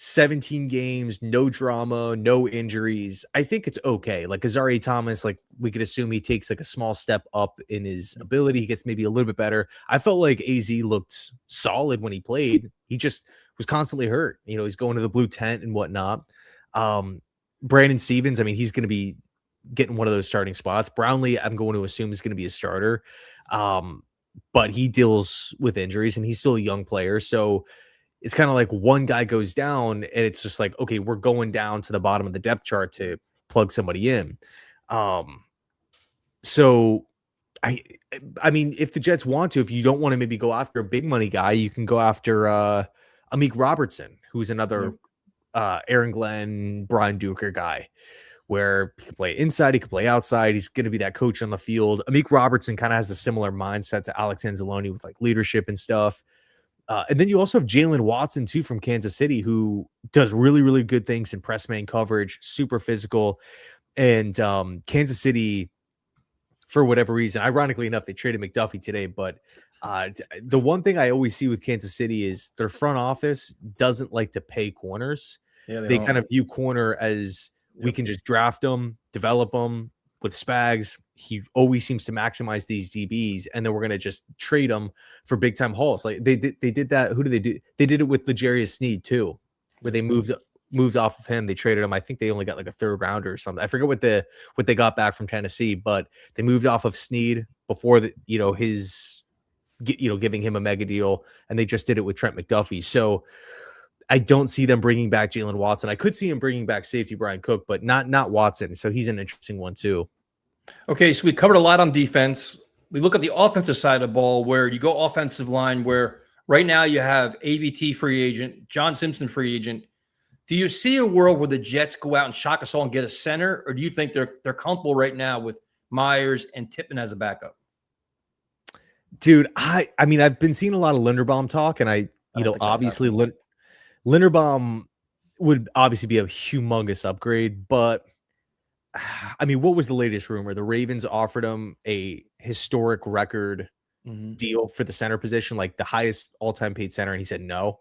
17 games, no drama, no injuries. I think it's okay. Like Azari Thomas, like we could assume he takes like a small step up in his ability. He gets maybe a little bit better. I felt like AZ looked solid when he played. He just was constantly hurt. He's going to the blue tent and whatnot. Brandon Stevens, I mean, he's going to be getting one of those starting spots. Brownlee, I'm going to assume is going to be a starter. But he deals with injuries and he's still a young player. So it's kind of like one guy goes down and it's just like, okay, we're going down to the bottom of the depth chart to plug somebody in. So I mean, if the Jets want to, if you don't want to maybe go after a big money guy, you can go after Amik Robertson, who's another Aaron Glenn, Brian Duker guy, where he can play inside, he can play outside. He's going to be that coach on the field. Amik Robertson kind of has a similar mindset to Alex Anzalone with like leadership and stuff. And then you also have Jalen Watson, too, from Kansas City, who does really, really good things in press man coverage, super physical. And Kansas City, for whatever reason, ironically enough, they traded McDuffie today. But the one thing I always see with Kansas City is their front office doesn't like to pay corners. Yeah, they kind of view corner as we can just draft them, develop them with Spags. He always seems to maximize these DBs, and then we're going to just trade them for big time hauls. Like they did that. Who did they do? They did it with L'Jarius Sneed too, where they moved off of him. They traded him. I think they only got like a third rounder or something. I forget what they got back from Tennessee, but they moved off of Sneed before his giving him a mega deal, and they just did it with Trent McDuffie. So I don't see them bringing back Jalen Watson. I could see him bringing back safety Brian Cook, but not Watson. So he's an interesting one too. Okay, so we covered a lot on defense. We look at the offensive side of the ball where you go offensive line where right now you have AVT free agent, John Simpson free agent. Do you see a world where the Jets go out and shock us all and get a center, or do you think they're comfortable right now with Myers and Tippmann as a backup? Dude, I mean, I've been seeing a lot of Linderbaum talk, and obviously Linderbaum would obviously be a humongous upgrade, but I mean, what was the latest rumor? The Ravens offered him a historic record deal for the center position, like the highest all-time paid center, and he said no,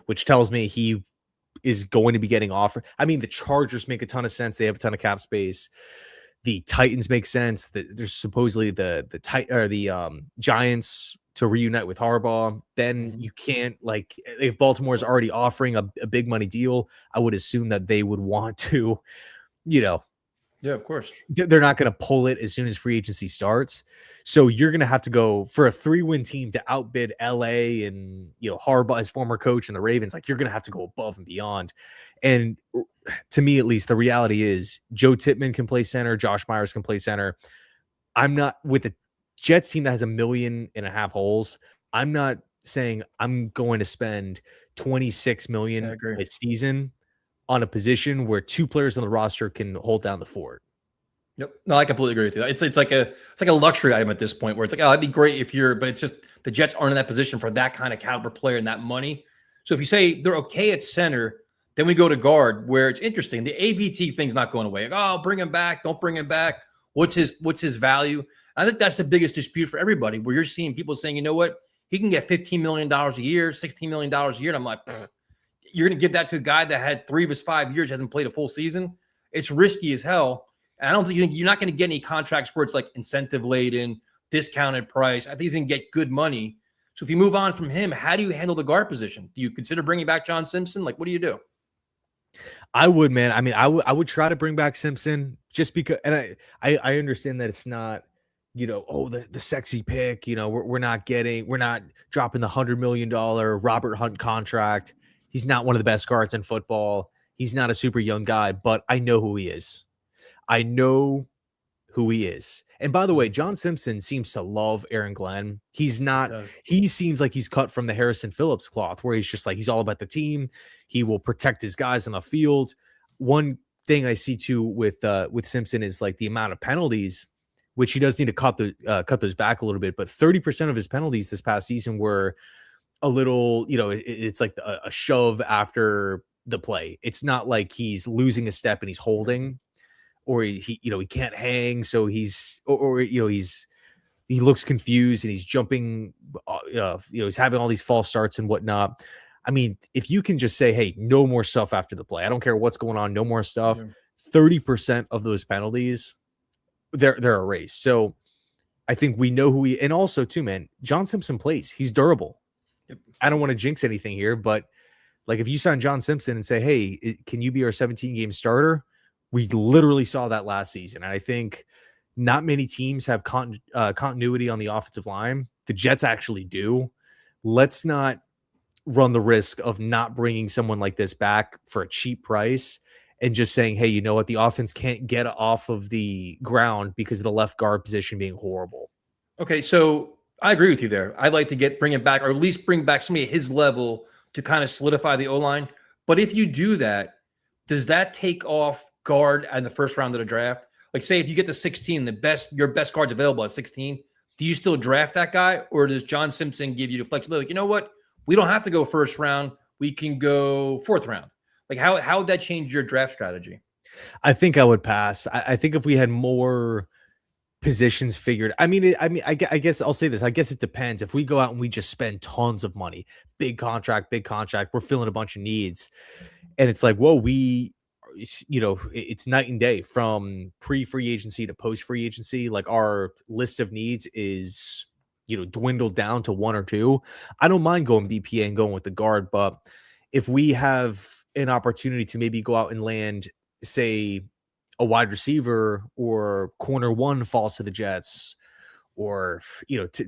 which tells me he is going to be getting offered. I mean, the Chargers make a ton of sense. They have a ton of cap space. The Titans make sense. There's supposedly the Giants to reunite with Harbaugh. Then you can't, like, if Baltimore is already offering a big money deal, I would assume that they would want to, Yeah, of course. They're not going to pull it as soon as free agency starts. So you're going to have to go for a 3-win team to outbid LA and, Harbaugh, his former coach, and the Ravens. Like, you're going to have to go above and beyond. And to me, at least, the reality is Joe Tippmann can play center. Josh Myers can play center. I'm not with the Jets team that has 1.5 million holes. I'm not saying I'm going to spend $26 million a season on a position where 2 players on the roster can hold down the fort. Yep. No, I completely agree with you. It's like a luxury item at this point where it's like, oh, that'd be great but it's just the Jets aren't in that position for that kind of caliber player and that money. So if you say they're okay at center, then we go to guard where it's interesting. The AVT thing's not going away. Like, oh, bring him back. Don't bring him back. What's his value? I think that's the biggest dispute for everybody where you're seeing people saying, you know what? He can get $15 million a year, $16 million a year. And I'm like, you're going to give that to a guy that had 3 of his 5 years, hasn't played a full season. It's risky as hell. And I don't think you're not going to get any contracts where it's like incentive laden, discounted price. I think he's going to get good money. So if you move on from him, how do you handle the guard position? Do you consider bringing back John Simpson? Like, what do you do? I would, man. I mean, I would try to bring back Simpson just because, and I understand that it's not, the sexy pick, we're not dropping the $100 million Robert Hunt contract. He's not one of the best guards in football. He's not a super young guy, but I know who he is. And by the way, John Simpson seems to love Aaron Glenn. He seems like he's cut from the Harrison Phillips cloth where he's just like, he's all about the team. He will protect his guys on the field. One thing I see too with Simpson is like the amount of penalties, which he does need to cut those back a little bit, but 30% of his penalties this past season were a little, it's like a shove after the play. It's not like he's losing a step and he's holding, or he can't hang. So he looks confused and he's jumping, he's having all these false starts and whatnot. I mean, if you can just say, hey, no more stuff after the play, I don't care what's going on, no more stuff. Yeah. 30% of those penalties, they're erased. So I think we know who he, and also too, man, John Simpson plays. He's durable. Yep. I don't want to jinx anything here, but like if you sign John Simpson and say, hey, can you be our 17-game starter? We literally saw that last season. And I think not many teams have continuity on the offensive line. The Jets actually do. Let's not run the risk of not bringing someone like this back for a cheap price and just saying, hey, you know what? The offense can't get off of the ground because of the left guard position being horrible. Okay, so I agree with you there. I'd like to bring it back, or at least bring back somebody at his level to kind of solidify the O-line. But if you do that, does that take off guard in the first round of the draft? Like, say if you get to 16, your best guard's available at 16, do you still draft that guy, or does John Simpson give you the flexibility? Like, you know what? We don't have to go first round. We can go fourth round. Like, how would that change your draft strategy? I think I would pass. I think if we had more positions figured, I guess I'll say this. I guess it depends. If we go out and we just spend tons of money, big contract, we're filling a bunch of needs, and it's like, whoa, it's night and day from pre-free agency to post-free agency. Like our list of needs is, dwindled down to one or two. I don't mind going BPA and going with the guard, but if we have an opportunity to maybe go out and land, say, a wide receiver or corner one falls to the Jets, or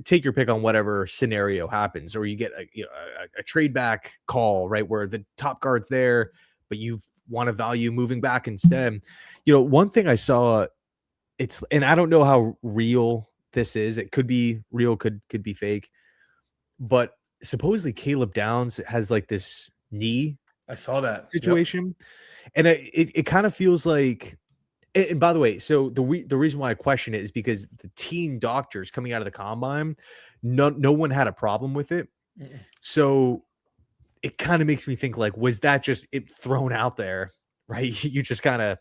take your pick on whatever scenario happens, or you get a trade back call, right, where the top guard's there, but you want to value moving back instead. One thing I saw, and I don't know how real this is. It could be real, could be fake, but supposedly Caleb Downs has like this knee. I saw that situation, yep. And it kind of feels like. And by the way, so the reason why I question it is because the team doctors coming out of the combine, no one had a problem with it. Mm-mm. So it kind of makes me think, like, was that just it thrown out there, right? You just kind of,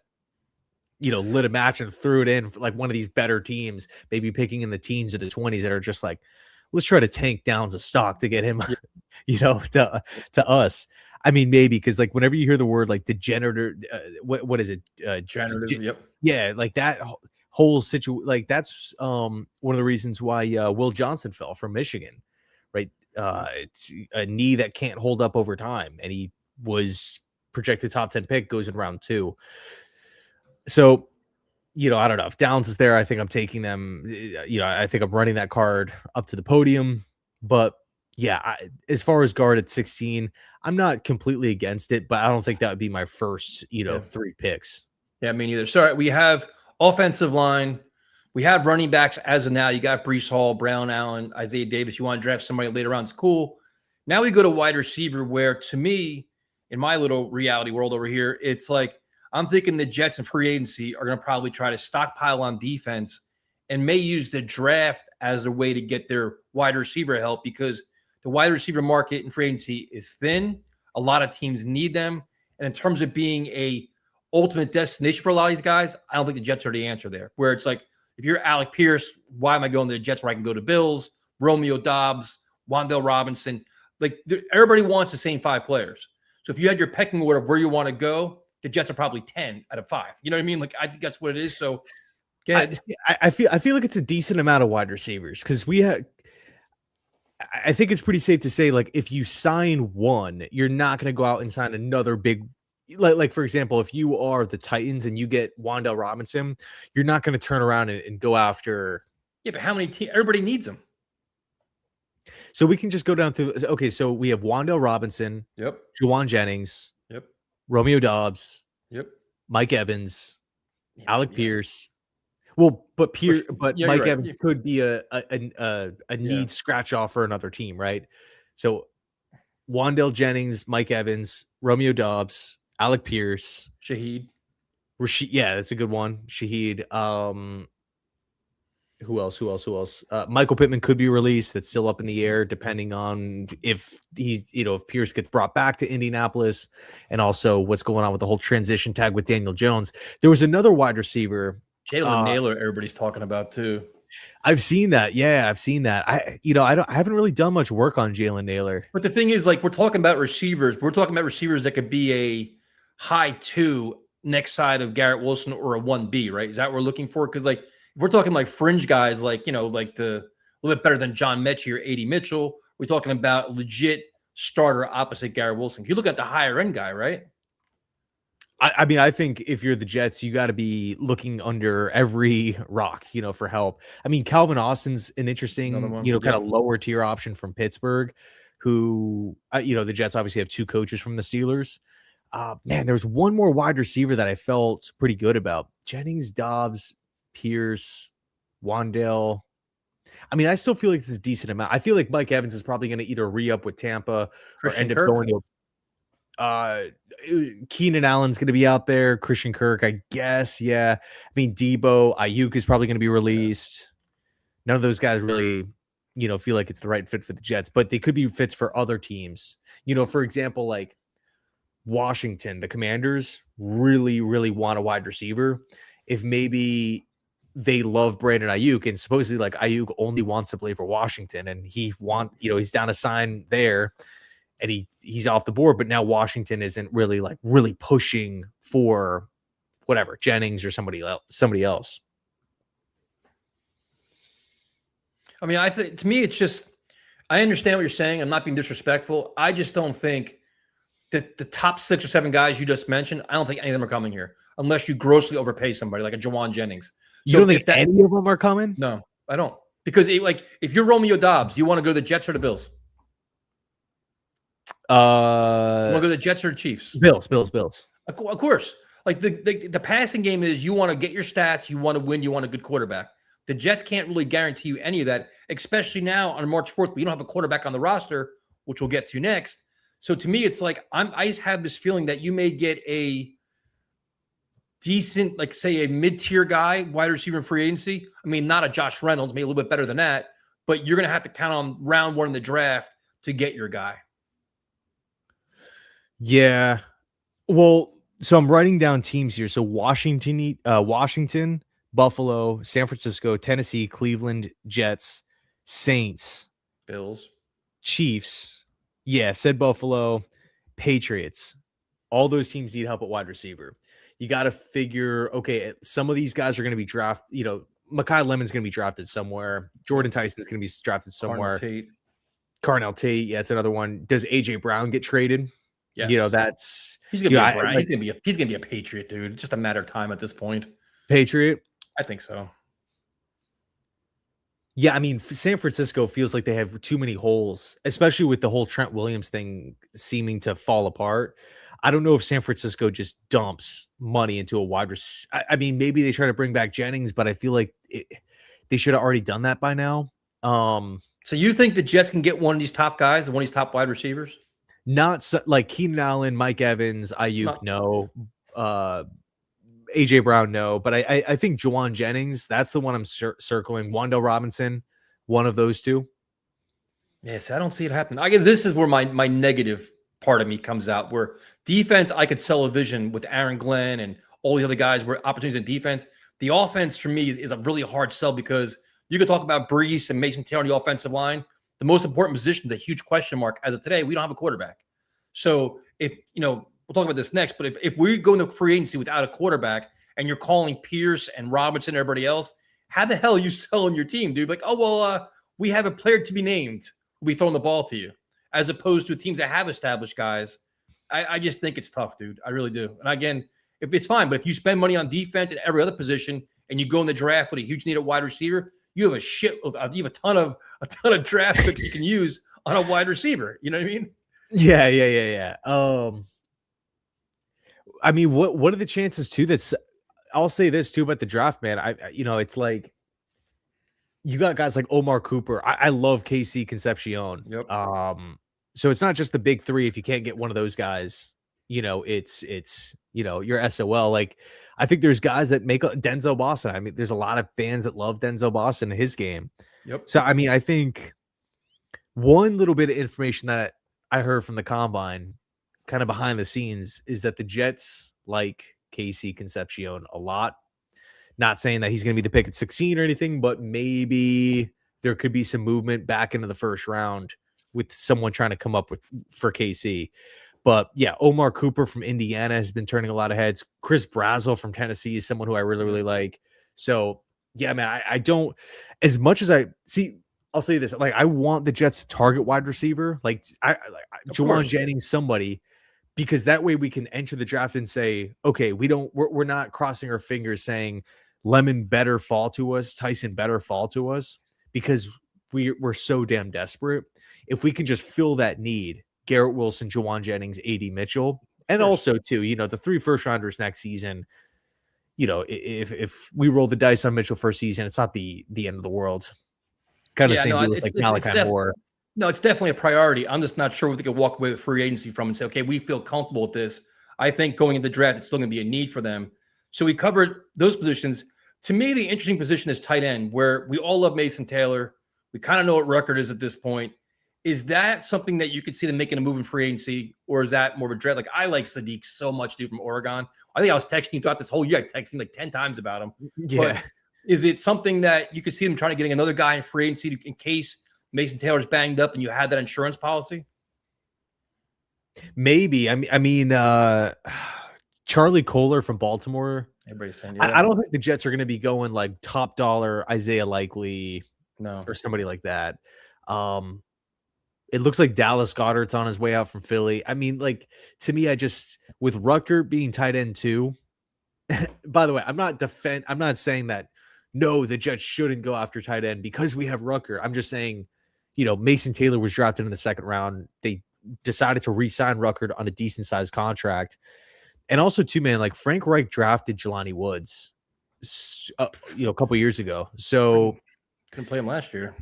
lit a match and threw it in for like one of these better teams, maybe picking in the teens or the 20s that are just like, let's try to tank Downs a stock to get him, to us. I mean, maybe because like whenever you hear the word like degenerative, what is it? Generative, yep. Yeah, like that whole situation. Like that's one of the reasons why Will Johnson fell from Michigan, right? A knee that can't hold up over time, and he was projected top 10 pick, goes in round 2. So, I don't know if Downs is there. I think I'm taking them. I think I'm running that card up to the podium. But yeah, as far as guard at 16, I'm not completely against it, but I don't think that would be my first, 3 picks. Yeah, me neither. So we have offensive line. We have running backs as of now. You got Breece Hall, Brown Allen, Isaiah Davis. You want to draft somebody later on, it's cool. Now we go to wide receiver, where to me, in my little reality world over here, it's like I'm thinking the Jets and free agency are going to probably try to stockpile on defense and may use the draft as a way to get their wide receiver help, because the wide receiver market in free agency is thin. A lot of teams need them. And in terms of being a ultimate destination for a lot of these guys, I don't think the Jets are the answer there. Where it's like, if you're Alec Pierce, why am I going to the Jets where I can go to Bills, Romeo Dobbs, Wan'Dale Robinson? Like, everybody wants the same 5 players. So if you had your pecking order of where you want to go, the Jets are probably 10 out of 5. You know what I mean? Like, I think that's what it is. So I feel like it's a decent amount of wide receivers, because I think it's pretty safe to say, like, if you sign one, you're not going to go out and sign another big, like for example, if you are the Titans and you get Wan'Dale Robinson, you're not going to turn around and go after. Yeah, but how many teams? Everybody needs them. So we can just go down through. Okay, so we have Wan'Dale Robinson. Yep. Juwan Jennings. Yep. Romeo Dobbs. Yep. Mike Evans. Alec Pierce. Well, but Mike Evans could be a need scratch off for another team, right? So Wan'Dale Jennings, Mike Evans, Romeo Dobbs, Alec Pierce, Shaheed. Yeah, that's a good one. Shaheed. Who else? Michael Pittman could be released. That's still up in the air, depending on if if Pierce gets brought back to Indianapolis, and also what's going on with the whole transition tag with Daniel Jones. There was another wide receiver, Jalen Naylor, everybody's talking about too. I've seen that. Yeah, I've seen that. I haven't really done much work on Jalen Naylor. But the thing is, like, we're talking about receivers. We're talking about receivers that could be a high 2 next side of Garrett Wilson or a 1B, right? Is that what we're looking for? Because, like, if we're talking like fringe guys, like, like a little bit better than John Mechie or A.D. Mitchell, we're talking about legit starter opposite Garrett Wilson. You look at the higher end guy, right? I mean, I think if you're the Jets, you got to be looking under every rock, for help. I mean, Calvin Austin's an interesting, kind of lower tier option from Pittsburgh, who, the Jets obviously have 2 coaches from the Steelers. Man, there was one more wide receiver that I felt pretty good about. Jennings, Dobbs, Pierce, Wandale. I mean, I still feel like this is a decent amount. I feel like Mike Evans is probably going to either re-up with Tampa or end up going to Keenan Allen's going to be out there. Christian Kirk, I guess. Yeah. I mean, Debo, Ayuk is probably going to be released. None of those guys really, feel like it's the right fit for the Jets, but they could be fits for other teams. For example, like Washington, the Commanders really, really want a wide receiver. If maybe they love Brandon Ayuk and supposedly like Ayuk only wants to play for Washington and he's down a sign there. And he's off the board, but now Washington isn't really pushing for whatever Jennings or somebody else. I mean, I think to me, it's just I understand what you're saying. I'm not being disrespectful. I just don't think that the top 6 or 7 guys you just mentioned, I don't think any of them are coming here unless you grossly overpay somebody like a Jawan Jennings. You don't think any of them are coming? No, I don't. Because if you're Romeo Dobbs, do you want to go to the Jets or the Bills? You want to go to the Jets or the Chiefs? Bills. Of course. Like the passing game is you want to get your stats, you want to win, you want a good quarterback. The Jets can't really guarantee you any of that, especially now on March 4th. We don't have a quarterback on the roster, which we'll get to next. So to me, it's like I just have this feeling that you may get a decent, like say a mid-tier guy, wide receiver in free agency. I mean, not a Josh Reynolds, maybe a little bit better than that, but you're going to have to count on round 1 in the draft to get your guy. Yeah. Well, so I'm writing down teams here. So Washington, Buffalo, San Francisco, Tennessee, Cleveland, Jets, Saints, Bills, Chiefs. Yeah, said Buffalo, Patriots. All those teams need help at wide receiver. You got to figure, okay, some of these guys are going to be drafted. Mekhi Lemon's going to be drafted somewhere. Jordan Tyson's going to be drafted somewhere. Carnell Tate. Yeah, it's another one. Does AJ Brown get traded? Yes. That's he's gonna he's gonna be a Patriot, dude. It's just a matter of time at this point. Patriot? I think so. Yeah, I mean, San Francisco feels like they have too many holes, especially with the whole Trent Williams thing seeming to fall apart. I don't know if San Francisco just dumps money into a wide receiver. I mean, maybe they try to bring back Jennings, but I feel like they should have already done that by now. So you think the Jets can get one of these top guys, one of these top wide receivers? Not so, like Keenan Allen, Mike Evans, Ayuk, no. AJ Brown, no. But I think Jawan Jennings, that's the one I'm circling. Wandale Robinson, one of those two. Yes, I don't see it happening. This is where my negative part of me comes out, where defense, I could sell a vision with Aaron Glenn and all the other guys where opportunities in defense. The offense for me is a really hard sell because you could talk about Breece and Mason Taylor on the offensive line. The most important position is a huge question mark. As of today, we don't have a quarterback. So if, we'll talk about this next, but if we go into free agency without a quarterback and you're calling Pierce and Robinson and everybody else, how the hell are you selling your team, dude? Like, we have a player to be named. We'll be throwing the ball to you. As opposed to teams that have established guys. I just think it's tough, dude. I really do. And again, if it's fine, but if you spend money on defense and every other position and you go in the draft with a huge need at wide receiver, you have you have a ton of draft picks you can use on a wide receiver. You know what I mean? Yeah. I mean, what are the chances too? I'll say this too about the draft, man. It's like you got guys like Omar Cooper. I love KC Concepcion. Yep. So it's not just the big 3. If you can't get one of those guys, it's you're SOL. Like, I think there's guys that make Denzel Boston. I mean, there's a lot of fans that love Denzel Boston and his game. Yep. So, I mean, I think one little bit of information that I heard from the combine, kind of behind the scenes, is that the Jets like KC Concepcion a lot. Not saying that he's going to be the pick at 16 or anything, but maybe there could be some movement back into the first round with someone trying to come up with for KC. But yeah, Omar Cooper from Indiana has been turning a lot of heads. Chris Brazel from Tennessee is someone who I really, really like. So yeah, man, I don't, as much as I see, I'll say this, like I want the Jets to target wide receiver, like Juwan Jennings, somebody, because that way we can enter the draft and say, okay, we're not crossing our fingers saying Lemon better fall to us, Tyson better fall to us, because we're so damn desperate. If we can just fill that need, Garrett Wilson, Juwan Jennings, AD Mitchell, and also too, the 3 first rounders next season, if we roll the dice on Mitchell first season, it's not the end of the world. Kind of same with like Malachi Moore. No, it's definitely a priority. I'm just not sure what they could walk away with free agency from and say, okay, we feel comfortable with this. I think going into the draft, it's still going to be a need for them. So we covered those positions. To me, the interesting position is tight end, where we all love Mason Taylor. We kind of know what record is at this point. Is that something that you could see them making a move in free agency, or is that more of a dread? Like, I like Sadiq so much, dude, from Oregon. I think I was texting you throughout this whole year. I texted him like 10 times about him. Yeah. But is it something that you could see them trying to getting another guy in free agency in case Mason Taylor's banged up and you had that insurance policy? Maybe. I mean, Charlie Kohler from Baltimore. Everybody's saying, I don't think the Jets are going to be going like top dollar Isaiah Likely, no, or somebody like that. It looks like Dallas Goedert's on his way out from Philly. I mean, like, to me, with Rucker being tight end too. By the way, I'm not saying that no, the Jets shouldn't go after tight end because we have Rucker. I'm just saying, Mason Taylor was drafted in the second round. They decided to re-sign Rucker on a decent sized contract. And also too, man, like Frank Reich drafted Jelani Woods, a couple years ago. So couldn't play him last year.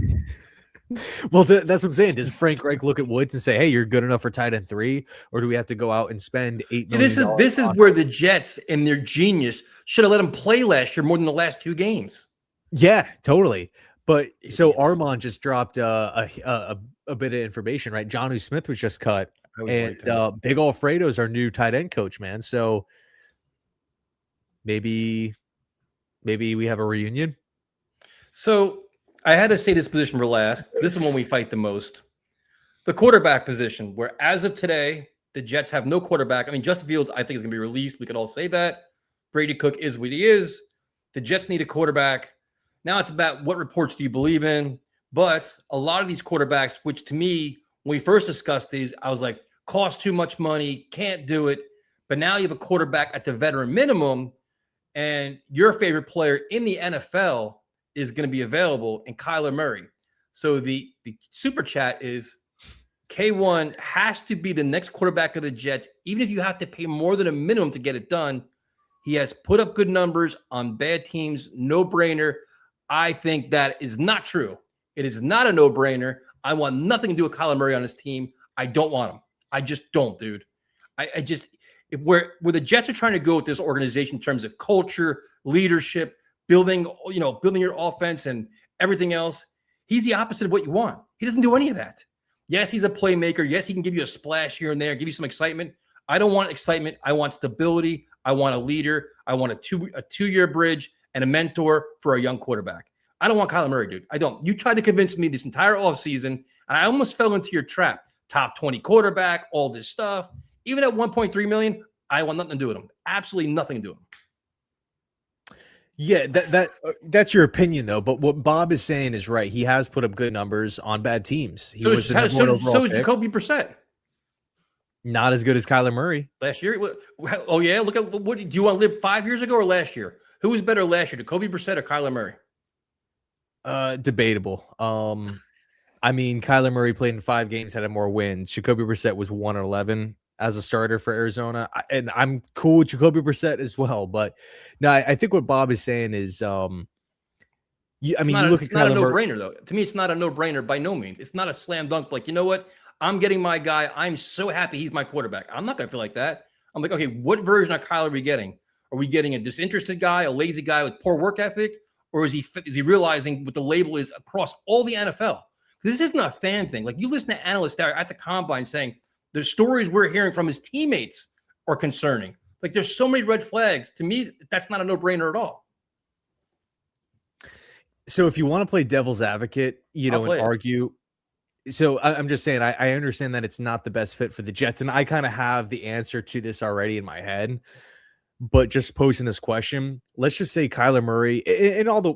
Well, that's what I'm saying. Does Frank Reich look at Woods and say, "Hey, you're good enough for tight end 3," or do we have to go out and spend $8 million? This is where the Jets and their genius should have let him play last year more than the last 2 games. Yeah, totally. But so Armand just dropped a bit of information, right? Jonnu Smith was just cut, and Big Alfredo's our new tight end coach, man. So maybe we have a reunion. So I had to say this position for last. This is when we fight the most. The quarterback position, where as of today, the Jets have no quarterback. I mean, Justin Fields, I think, is going to be released. We could all say that. Brady Cook is what he is. The Jets need a quarterback. Now it's about what reports do you believe in. But a lot of these quarterbacks, which to me, when we first discussed these, I was like, cost too much money, can't do it. But now you have a quarterback at the veteran minimum, and your favorite player in the NFL is going to be available in Kyler Murray. So the super chat is K1 has to be the next quarterback of the Jets, even if you have to pay more than a minimum to get it done. He has put up good numbers on bad teams, no brainer. I think that is not true. It is not a no brainer. I want nothing to do with Kyler Murray on his team. I don't want him. I just don't, dude. I just, where the Jets are trying to go with this organization in terms of culture, leadership, building your offense and everything else, he's the opposite of what you want. He doesn't do any of that. Yes, he's a playmaker. Yes, he can give you a splash here and there, give you some excitement. I don't want excitement. I want stability. I want a leader. I want a 2-year bridge and a mentor for a young quarterback. I don't want Kyler Murray, dude. I don't. You tried to convince me this entire offseason, and I almost fell into your trap. Top 20 quarterback, all this stuff. Even at $1.3 million, I want nothing to do with him. Absolutely nothing to do with him. Yeah, that's your opinion though. But what Bob is saying is right. He has put up good numbers on bad teams. He was the number one overall so is pick. Jacoby Brissett. Not as good as Kyler Murray Last year? Oh yeah, look at what. Do you want to live 5 years ago or last year? Who was better last year, Jacoby Brissett or Kyler Murray? Debatable. I mean, Kyler Murray played in 5 games, had more wins. Jacoby Brissett was 1-11 as a starter for Arizona, and I'm cool with Jacoby Brissett as well. But no, I think what Bob is saying is, you look at Kyler Murray. It's not a no-brainer though. To me, it's not a no-brainer by no means. It's not a slam dunk. Like, you know what? I'm getting my guy. I'm so happy he's my quarterback. I'm not gonna feel like that. I'm like, okay, what version of Kyler are we getting? Are we getting a disinterested guy, a lazy guy with poor work ethic, or is he realizing what the label is across all the NFL? This isn't a fan thing. Like, you listen to analysts that are at the combine saying the stories we're hearing from his teammates are concerning. Like, there's so many red flags. To me, that's not a no-brainer at all. So if you want to play devil's advocate, I'll and play it. argue, so I'm just saying, I understand that it's not the best fit for the Jets, and I kind of have the answer to this already in my head. But just posing this question, let's just say Kyler Murray,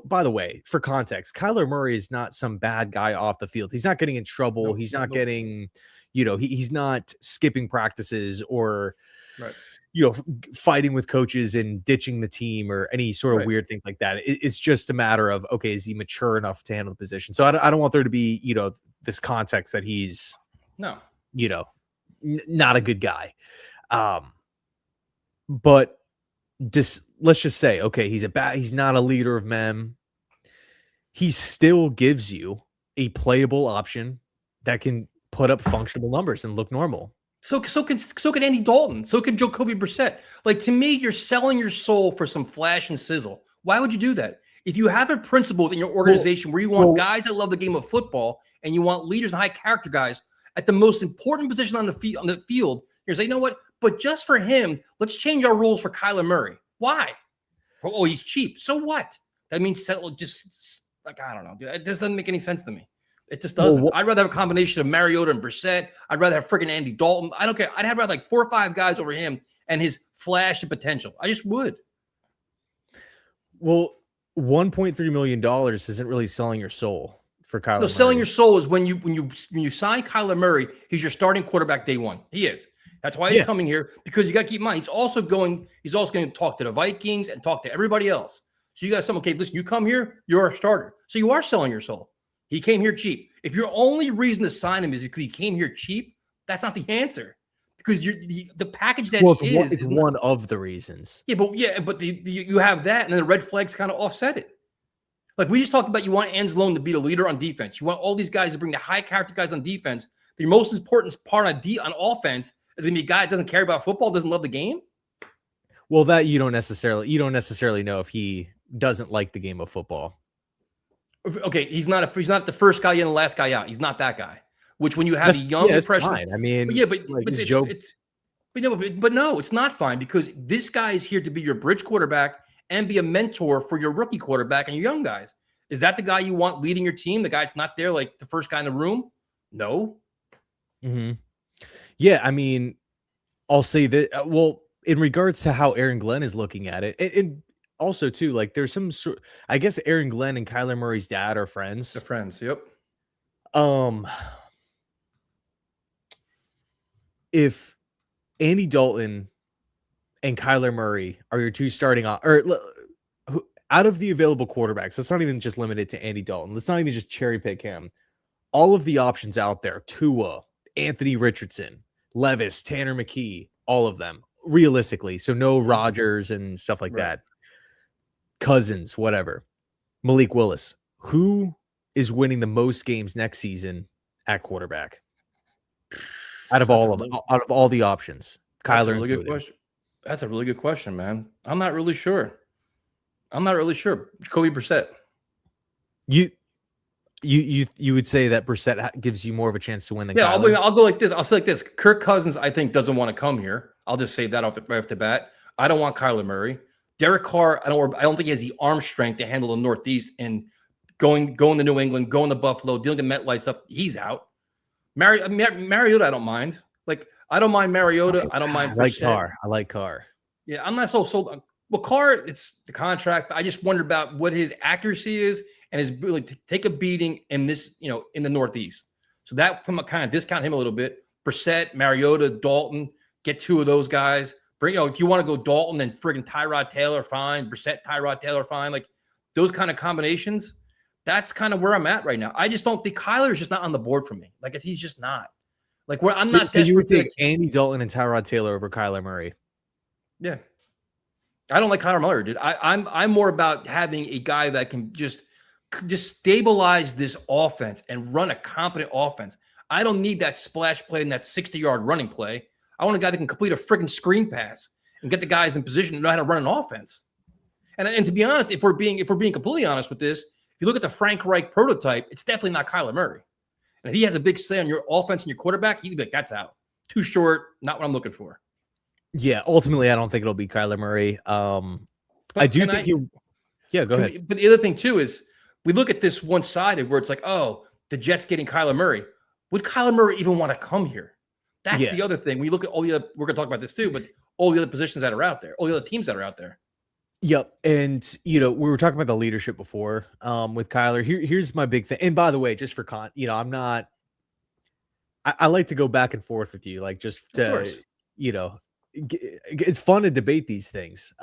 by the way, for context, Kyler Murray is not some bad guy off the field. He's not getting in trouble. Nope, He's not nope. getting, he's not skipping practices or, Right. Fighting with coaches and ditching the team or any sort of Right. weird things like that. It's just a matter of, okay, is he mature enough to handle the position? So I don't want there to be, this context that he's, No. not a good guy. But let's just say, okay, he's not a leader of men. He still gives you a playable option that can put up functional numbers and look normal. So can Andy Dalton. So can Jacoby Brissett. Like, to me, you're selling your soul for some flash and sizzle. Why would you do that? If you have a principle within your organization where you want guys that love the game of football and you want leaders and high character guys at the most important position on the field, you're saying, you know what? But just for him, let's change our rules for Kyler Murray. Why? Oh, he's cheap. So what? That means just like, I don't know, dude. It doesn't make any sense to me. It just doesn't. I'd rather have a combination of Mariota and Brissett. I'd rather have freaking Andy Dalton. I don't care. I'd have rather like 4 or 5 guys over him and his flash and potential. I just would. Well, $1.3 million isn't really selling your soul for Kyler Murray. Selling your soul is when you sign Kyler Murray, he's your starting quarterback day one. He is. That's why he's coming here, because you got to keep in mind, he's also going to talk to the Vikings and talk to everybody else. So you got some, okay, listen, you come here, you're a starter. So you are selling your soul. He came here cheap. If your only reason to sign him is because he came here cheap, that's not the answer. Because the package that it's one of the reasons. Yeah, but you have that, and then the red flags kind of offset it. Like we just talked about, you want Anzalone to be the leader on defense. You want all these guys to bring the high character guys on defense. The most important part on offense is going to be a guy that doesn't care about football, doesn't love the game. Well, that you don't necessarily know if he doesn't like the game of football. Okay, he's not the first guy in, the last guy out. He's not that guy. Which, when you have a young freshman, I mean, but no, it's not fine, because this guy is here to be your bridge quarterback and be a mentor for your rookie quarterback and your young guys. Is that the guy you want leading your team? The guy that's not there, like the first guy in the room? No. Mm-hmm. Yeah, I mean, I'll say that. Well, in regards to how Aaron Glenn is looking at it, and also too, like there's some sort. I guess Aaron Glenn and Kyler Murray's dad are friends. They're friends. Yep. If Andy Dalton and Kyler Murray are your two starting out of the available quarterbacks, that's not even just limited to Andy Dalton. Let's not even just cherry pick him. All of the options out there: Tua, Anthony Richardson, Levis, Tanner McKee, all of them, realistically. So no Rodgers and stuff like that. Cousins, whatever. Malik Willis. Who is winning the most games next season at quarterback? Out of all the options. Kyler. That's a really good question. That's a really good question, man. I'm not really sure. Jacoby Brissett. You would say that Brissett gives you more of a chance to win than Kyler? Kyler? I'll go like this. I'll say like this. Kirk Cousins, I think, doesn't want to come here. I'll just say that right off the bat. I don't want Kyler Murray. Derek Carr, I don't think he has the arm strength to handle the Northeast and going to New England, going to Buffalo, dealing with MetLife stuff. He's out. Mariota, I don't mind. Like, I don't mind Mariota. I don't mind Brissett. I like Carr. Yeah, I'm not so sold. Well, Carr, it's the contract. I just wondered about what his accuracy is and his ability to take a beating in this, in the Northeast. So that from a kind of discount him a little bit. Brissett, Mariota, Dalton, get 2 of those guys. Bring, if you want to go Dalton, then friggin' Tyrod Taylor, fine. Brissett, Tyrod Taylor, fine. Like those kind of combinations. That's kind of where I'm at right now. I just don't think Kyler is just not on the board for me. Like, he's just not. Like, I'm not desperate. You would take Andy Dalton and Tyrod Taylor over Kyler Murray? Yeah. I don't like Kyler Murray, dude. I'm more about having a guy that can just stabilize this offense and run a competent offense. I don't need that splash play and that 60-yard running play. I want a guy that can complete a freaking screen pass and get the guys in position to know how to run an offense. And to be honest, if we're being completely honest with this, if you look at the Frank Reich prototype, it's definitely not Kyler Murray. And if he has a big say on your offense and your quarterback, he's like, that's out. Too short, not what I'm looking for. Yeah, ultimately, I don't think it'll be Kyler Murray. I do think you. Yeah, go ahead. But the other thing too is we look at this one-sided where it's like, oh, the Jets getting Kyler Murray. Would Kyler Murray even want to come here? That's the other thing. We look at all the other, we're going to talk about this too, but all the other positions that are out there, all the other teams that are out there. Yep. And, we were talking about the leadership before with Kyler. Here's my big thing. And by the way, just for I'm not, I like to go back and forth with you, like just to, it's fun to debate these things.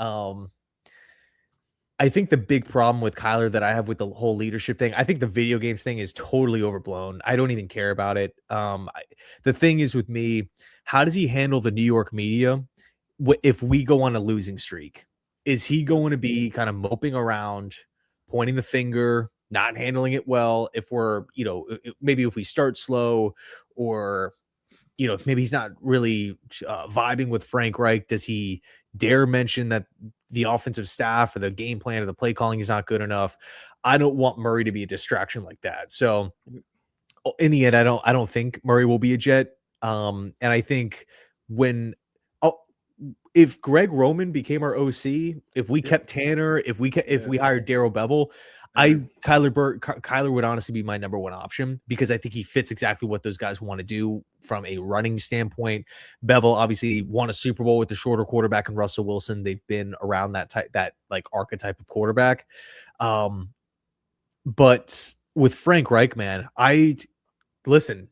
I think the big problem with Kyler that I have with the whole leadership thing, I think the video games thing is totally overblown. I don't even care about it. The thing is with me, how does he handle the New York media if we go on a losing streak? Is he going to be kind of moping around, pointing the finger, not handling it well? If we're, maybe if we start slow, or, maybe he's not really vibing with Frank Reich, does he dare mention that the offensive staff or the game plan or the play calling is not good enough? I don't want Murray to be a distraction like that. So in the end, I don't think Murray will be a Jet. And I think if Greg Roman became our OC, if we kept Tanner, if we hired Darrell Bevel, Kyler would honestly be my number one option, because I think he fits exactly what those guys want to do from a running standpoint. Bevel obviously won a Super Bowl with the shorter quarterback and Russell Wilson. They've been around that archetype of quarterback. But with Frank Reich, man, listen,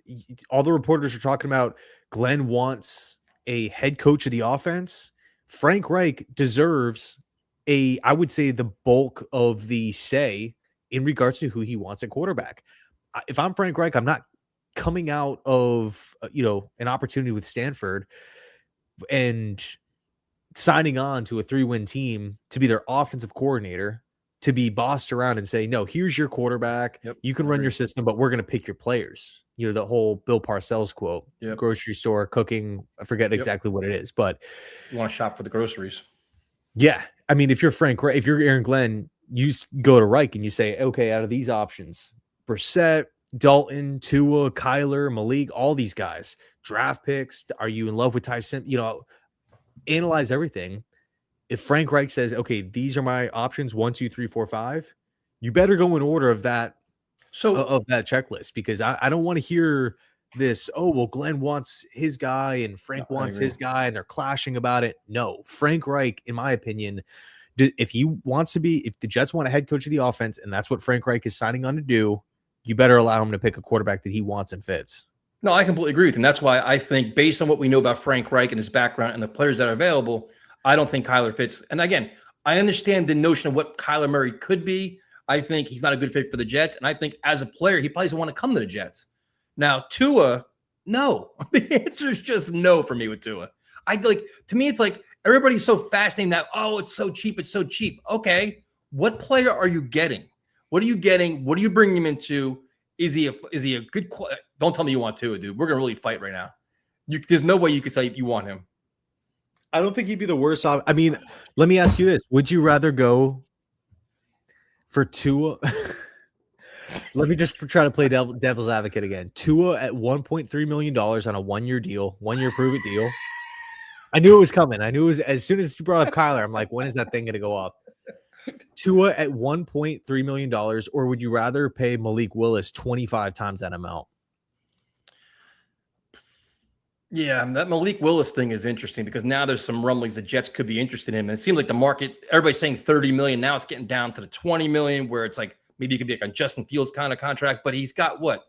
all the reporters are talking about Glenn wants a head coach of the offense. Frank Reich deserves I would say the bulk of the say in regards to who he wants at quarterback. If I'm Frank Reich, I'm not coming out of, an opportunity with Stanford and signing on to a 3-win team to be their offensive coordinator, to be bossed around and say, no, here's your quarterback. Yep. You can run your system, but we're going to pick your players. The whole Bill Parcells quote, grocery store, cooking. I forget exactly what it is, but you want to shop for the groceries. Yeah. I mean, if you're if you're Aaron Glenn, you go to Reich and you say, okay, out of these options, Brissett, Dalton, Tua, Kyler, Malik, all these guys, draft picks, are you in love with Tyson? Analyze everything. If Frank Reich says, okay, these are my options, 1, 2, 3, 4, 5, you better go in order of that. Of that checklist, because I don't want to hear this, oh, well, Glenn wants his guy and Frank wants his guy and they're clashing about it. No, Frank Reich, in my opinion, if the Jets want a head coach of the offense and that's what Frank Reich is signing on to do, you better allow him to pick a quarterback that he wants and fits. No, I completely agree with him. That's why I think, based on what we know about Frank Reich and his background and the players that are available, I don't think Kyler fits. And again, I understand the notion of what Kyler Murray could be. I think he's not a good fit for the Jets. And I think as a player, he probably doesn't want to come to the Jets. Now, Tua, no. The answer is just no for me with Tua. To me, it's like everybody's so fascinated that, oh, it's so cheap. It's so cheap. Okay. What player are you getting? What are you getting? What are you bringing him into? Is he a good? Don't tell me you want Tua, dude. We're going to really fight right now. There's no way you could say you want him. I don't think he'd be the worst. I mean, let me ask you this. Would you rather go for Tua? Let me just try to play devil's advocate again. Tua at $1.3 million on a 1-year deal, 1-year prove-it deal. I knew it was coming. I knew it was, as soon as you brought up Kyler, I'm like, when is that thing going to go up? Tua at $1.3 million, or would you rather pay Malik Willis 25 times that amount? Yeah, that Malik Willis thing is interesting, because now there's some rumblings the Jets could be interested in him. And it seems like the market, everybody's saying $30 million. Now it's getting down to the $20 million, where it's like maybe it could be like a Justin Fields kind of contract, but he's got what?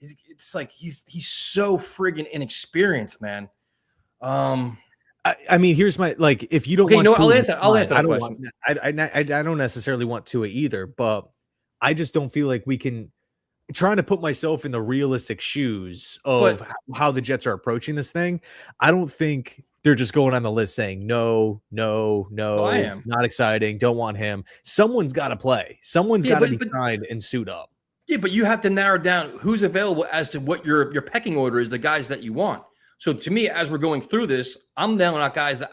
It's like he's so friggin' inexperienced, man. I mean, here's my, if you don't want to, I'll answer that question. I don't necessarily want Tua either, but I just don't feel like we can. Trying to put myself in the realistic shoes of how the Jets are approaching this thing. I don't think they're just going on the list saying no, I am not exciting, don't want him. Someone's got to play. Someone's got to be signed and suit up. Yeah, but you have to narrow down who's available as to what your pecking order is, the guys that you want. So to me, as we're going through this, I'm nailing out guys that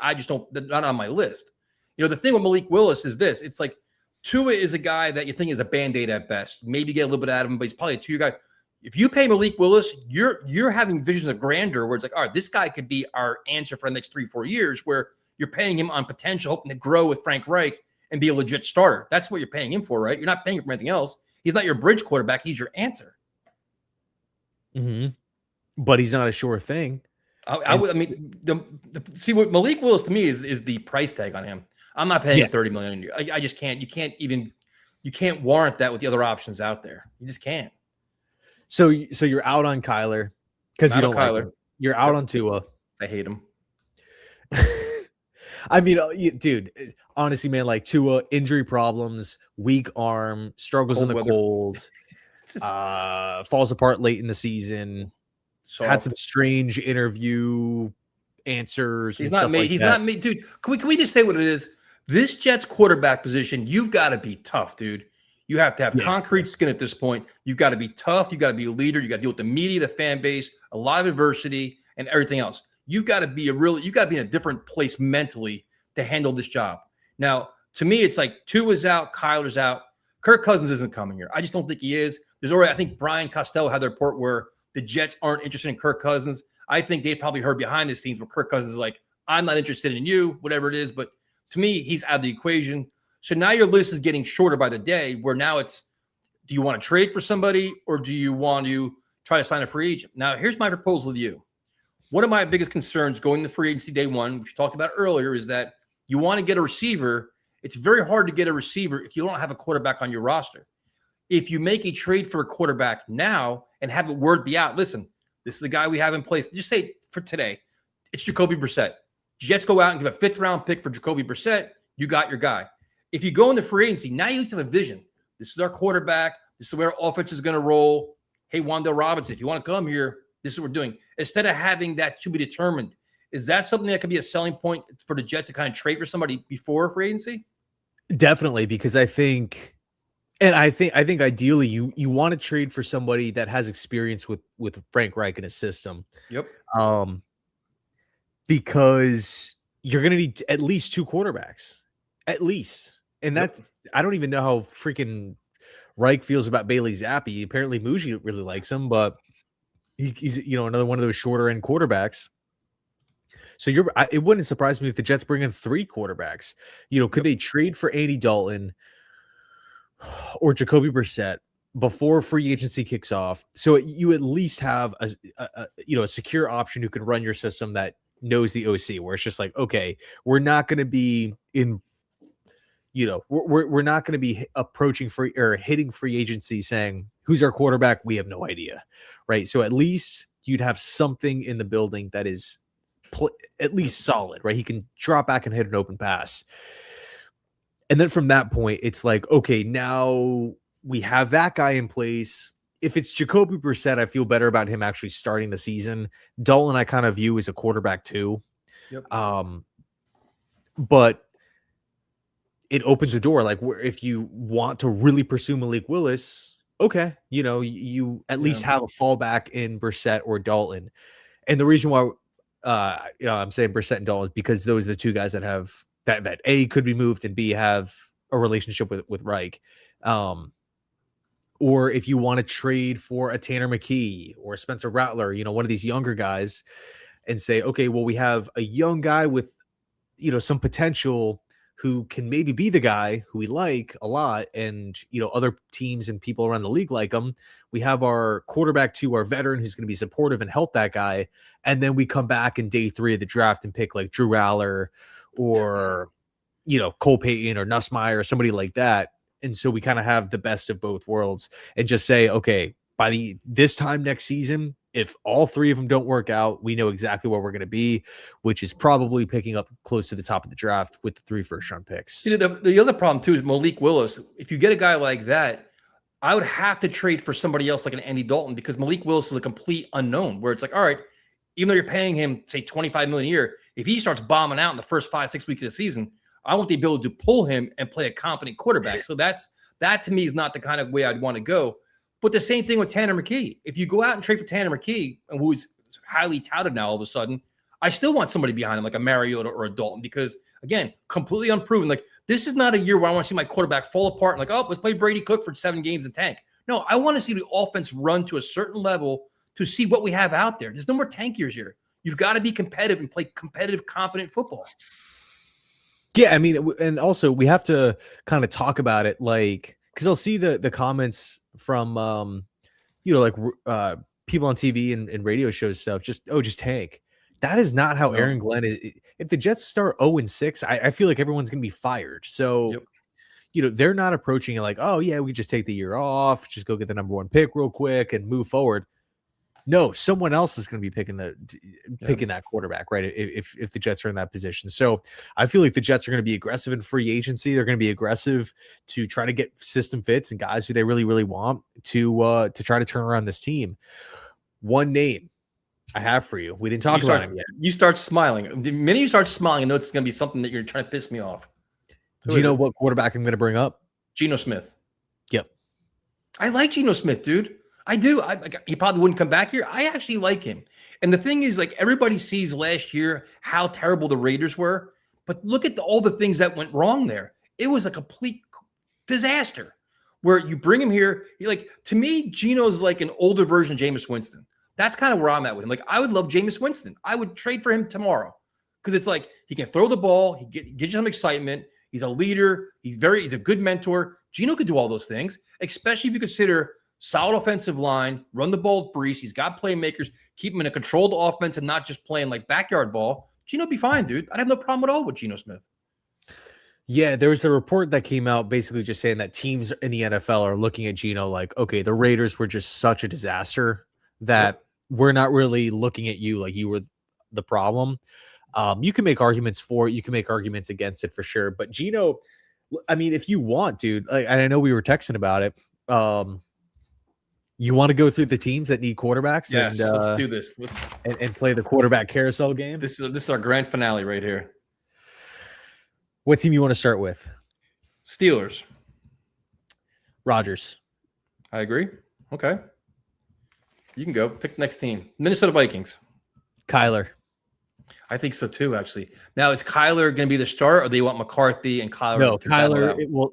they're not on my list. The thing with Malik Willis is this. It's like Tua is a guy that you think is a Band-Aid at best. Maybe get a little bit out of him, but he's probably a 2-year guy. If you pay Malik Willis, you're having visions of grandeur where it's like, all right, this guy could be our answer for the next 3-4 years, where you're paying him on potential, hoping to grow with Frank Reich and be a legit starter. That's what you're paying him for, right? You're not paying him for anything else. He's not your bridge quarterback. He's your answer. Mm-hmm. But he's not a sure thing. I mean, see what Malik Willis to me is the price tag on him. I'm not paying him $30 million a year. I just can't. You can't warrant that with the other options out there. You just can't. So you're out on Kyler because you don't like him. You're out on Tua. I hate him. I mean, dude, honestly, man, like Tua, injury problems, weak arm, struggles in the cold, falls apart late in the season. Had some strange interview answers. He's not made. He's not made, dude. Can we just say what it is? This Jets quarterback position, you've got to be tough, dude. You have to have concrete skin at this point. You've got to be tough. You got to be a leader. You got to deal with the media, the fan base, a lot of adversity, and everything else. You've got to be you got to be in a different place mentally to handle this job. Now, to me, it's like Tua's out, Kyler's out. Kirk Cousins isn't coming here. I just don't think he is. There's already, I think Brian Costello had the report where the Jets aren't interested in Kirk Cousins. I think they probably heard behind the scenes where Kirk Cousins is like, I'm not interested in you, whatever it is. But to me, he's out of the equation. So now your list is getting shorter by the day, where now it's, do you want to trade for somebody or do you want to try to sign a free agent? Now, here's my proposal to you. One of my biggest concerns going to free agency day one, which we talked about earlier, is that you want to get a receiver. It's very hard to get a receiver if you don't have a quarterback on your roster. If you make a trade for a quarterback now and have the word be out, listen, this is the guy we have in place. Just say for today, it's Jacoby Brissett. Jets go out and give a 5th-round pick for Jacoby Brissett. You got your guy. If you go into free agency, now you have a vision. This is our quarterback. This is where our offense is going to roll. Hey, Wan'Dale Robinson, if you want to come here, this is what we're doing. Instead of having that to be determined, is that something that could be a selling point for the Jets to kind of trade for somebody before free agency? Definitely, because I think ideally you want to trade for somebody that has experience with Frank Reich and his system. Yep. Because you're going to need at least 2 quarterbacks, at least. And that's, I don't even know how freaking Reich feels about Bailey Zappi. Apparently Muji really likes him, but he's another one of those shorter end quarterbacks. So it wouldn't surprise me if the Jets bring in 3 quarterbacks. Could they trade for Andy Dalton or Jacoby Brissett before free agency kicks off? So you at least have a secure option who can run your system that knows the OC, where it's just like, okay, we're not going to be in, we're not going to be approaching free or hitting free agency saying, who's our quarterback? We have no idea. Right. So at least you'd have something in the building that is at least solid, right? He can drop back and hit an open pass. And then from that point, it's like, okay, now we have that guy in place. If it's Jacoby Brissett, I feel better about him actually starting the season. Dalton, I kind of view as a quarterback too. Yep. But it opens the door. Like, if you want to really pursue Malik Willis, okay, you at least have a fallback in Brissett or Dalton. And the reason why, I'm saying Brissett and Dalton is because those are the 2 guys that have that A, could be moved, and B, have a relationship with Reich. Or if you want to trade for a Tanner McKee or Spencer Rattler, one of these younger guys, and say, okay, well, we have a young guy with, some potential who can maybe be the guy who we like a lot, and, other teams and people around the league like him. We have our quarterback 2, our veteran, who's going to be supportive and help that guy. And then we come back in day 3 of the draft and pick like Drew Aller or, Cole Payton or Nussmeier or somebody like that. And so we kind of have the best of both worlds and just say, okay, by this time next season, if all 3 of them don't work out, we know exactly where we're going to be, which is probably picking up close to the top of the draft with the 3 first-round picks. The other problem too is Malik Willis. If you get a guy like that, I would have to trade for somebody else like an Andy Dalton, because Malik Willis is a complete unknown, where it's like, all right, even though you're paying him, say, $25 million a year, if he starts bombing out in the first 5-6 weeks of the season, I want the ability to pull him and play a competent quarterback. So that to me is not the kind of way I'd want to go. But the same thing with Tanner McKee. If you go out and trade for Tanner McKee, who's highly touted now all of a sudden, I still want somebody behind him, like a Mariota or a Dalton, because, again, completely unproven. Like, this is not a year where I want to see my quarterback fall apart and like, oh, let's play Brady Cook for 7 games and tank. No, I want to see the offense run to a certain level to see what we have out there. There's no more tank years here. You've got to be competitive and play competitive, competent football. Yeah, I mean, and also we have to kind of talk about it like, because I'll see the comments from like people on TV and radio shows stuff. Just tank. That is not how No. Aaron Glenn is. If the Jets start 0-6, I feel like everyone's gonna be fired. So. Yep. They're not approaching it like, oh yeah, we just take the year off, just go get the number 1 pick real quick and move forward. No, someone else is going to be picking that quarterback, right? If the Jets are in that position. So I feel like the Jets are going to be aggressive in free agency. They're going to be aggressive to try to get system fits and guys who they really, really want to try to turn around this team. One name I have for you. We didn't talk about him yet. You start smiling. The minute you start smiling, I know it's going to be something that you're trying to piss me off. Do you know what quarterback I'm going to bring up? Geno Smith. Yep. I like Geno Smith, dude. I do. He probably wouldn't come back here. I actually like him. And the thing is, like, everybody sees last year how terrible the Raiders were, but look at all the things that went wrong there. It was a complete disaster where you bring him here. To me, Geno's like an older version of Jameis Winston. That's kind of where I'm at with him. Like, I would love Jameis Winston. I would trade for him tomorrow because it's like he can throw the ball. He gets you some excitement. He's a leader. He's a good mentor. Geno could do all those things, especially if you consider solid offensive line, run the ball with Breece. He's got playmakers, keep him in a controlled offense and not just playing like backyard ball. Geno'd be fine, dude. I'd have no problem at all with Geno Smith. Yeah, there was a report that came out basically just saying that teams in the NFL are looking at Geno like, okay, the Raiders were just such a disaster that we're not really looking at you like you were the problem. You can make arguments for it. You can make arguments against it for sure. But Geno, I mean, if you want, dude, and I know we were texting about it. You want to go through the teams that need quarterbacks? Yes, let's do this. And play the quarterback carousel game. This is our grand finale right here. What team you want to start with? Steelers. Rodgers. I agree. Okay. You can go. Pick the next team. Minnesota Vikings. Kyler. I think so too, actually. Now, is Kyler going to be the start, or do they want McCarthy and Kyler? No,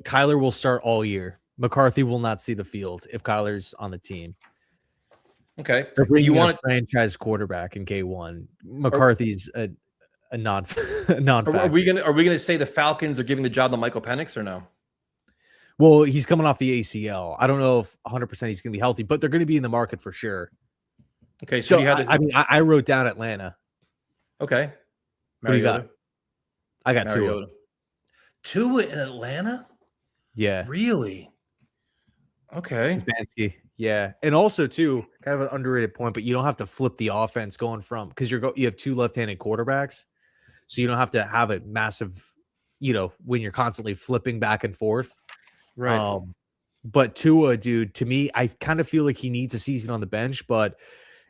Kyler will start all year. McCarthy will not see the field if Kyler's on the team. Okay. You want a franchise quarterback in K1. McCarthy's a non-factor. Are we gonna say the Falcons are giving the job to Michael Penix or no? Well, he's coming off the ACL. I don't know if 100% he's going to be healthy, but they're going to be in the market for sure. Okay, so you had I wrote down Atlanta. Okay. What do you got? I got Mariota. Tua in Atlanta? Yeah. Really? Okay. Stefanski. Yeah. And also, too, kind of an underrated point, but you don't have to flip the offense going from because you have 2 left-handed quarterbacks. So you don't have to have a massive, when you're constantly flipping back and forth. Right. But Tua, dude, to me, I kind of feel like he needs a season on the bench, but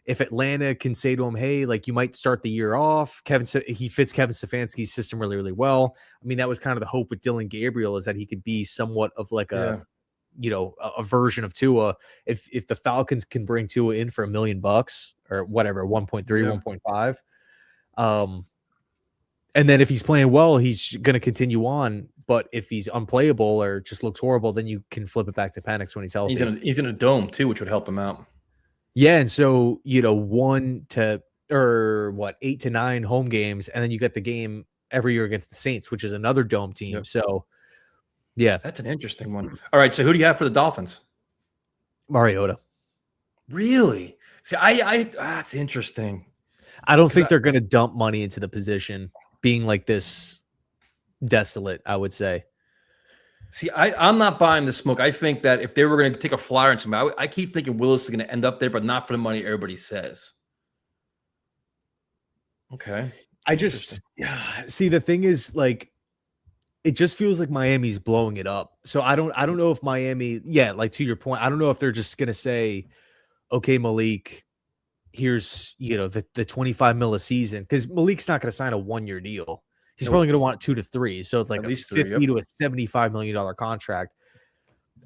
if Atlanta can say to him, hey, like you might start the year off, he fits Kevin Stefanski's system really, really well. I mean, that was kind of the hope with Dylan Gabriel is that he could be somewhat of like a version of Tua. If the Falcons can bring Tua in for $1 million or whatever, 1.3, 1.5. And then if he's playing well, he's going to continue on. But if he's unplayable or just looks horrible, then you can flip it back to Penix when he's healthy. He's in a dome too, which would help him out. Yeah, and so 8 to 9 home games, and then you get the game every year against the Saints, which is another dome team. Yep. So, yeah, that's an interesting one. All right, so who do you have for the Dolphins? Mariota. Really? See, that's interesting. I don't think they're going to dump money into the position, being like this desolate. I would say. See, I'm not buying the smoke. I think that if they were going to take a flyer on somebody, I keep thinking Willis is going to end up there, but not for the money everybody says. Okay. I just see the thing is like it just feels like Miami's blowing it up. So I don't know if Miami, like to your point, I don't know if they're just going to say, okay, Malik, here's the 25 mil a season, because Malik's not going to sign a 1-year deal. He's probably going to want 2 to 3. So it's like a 50 to a $75 million contract.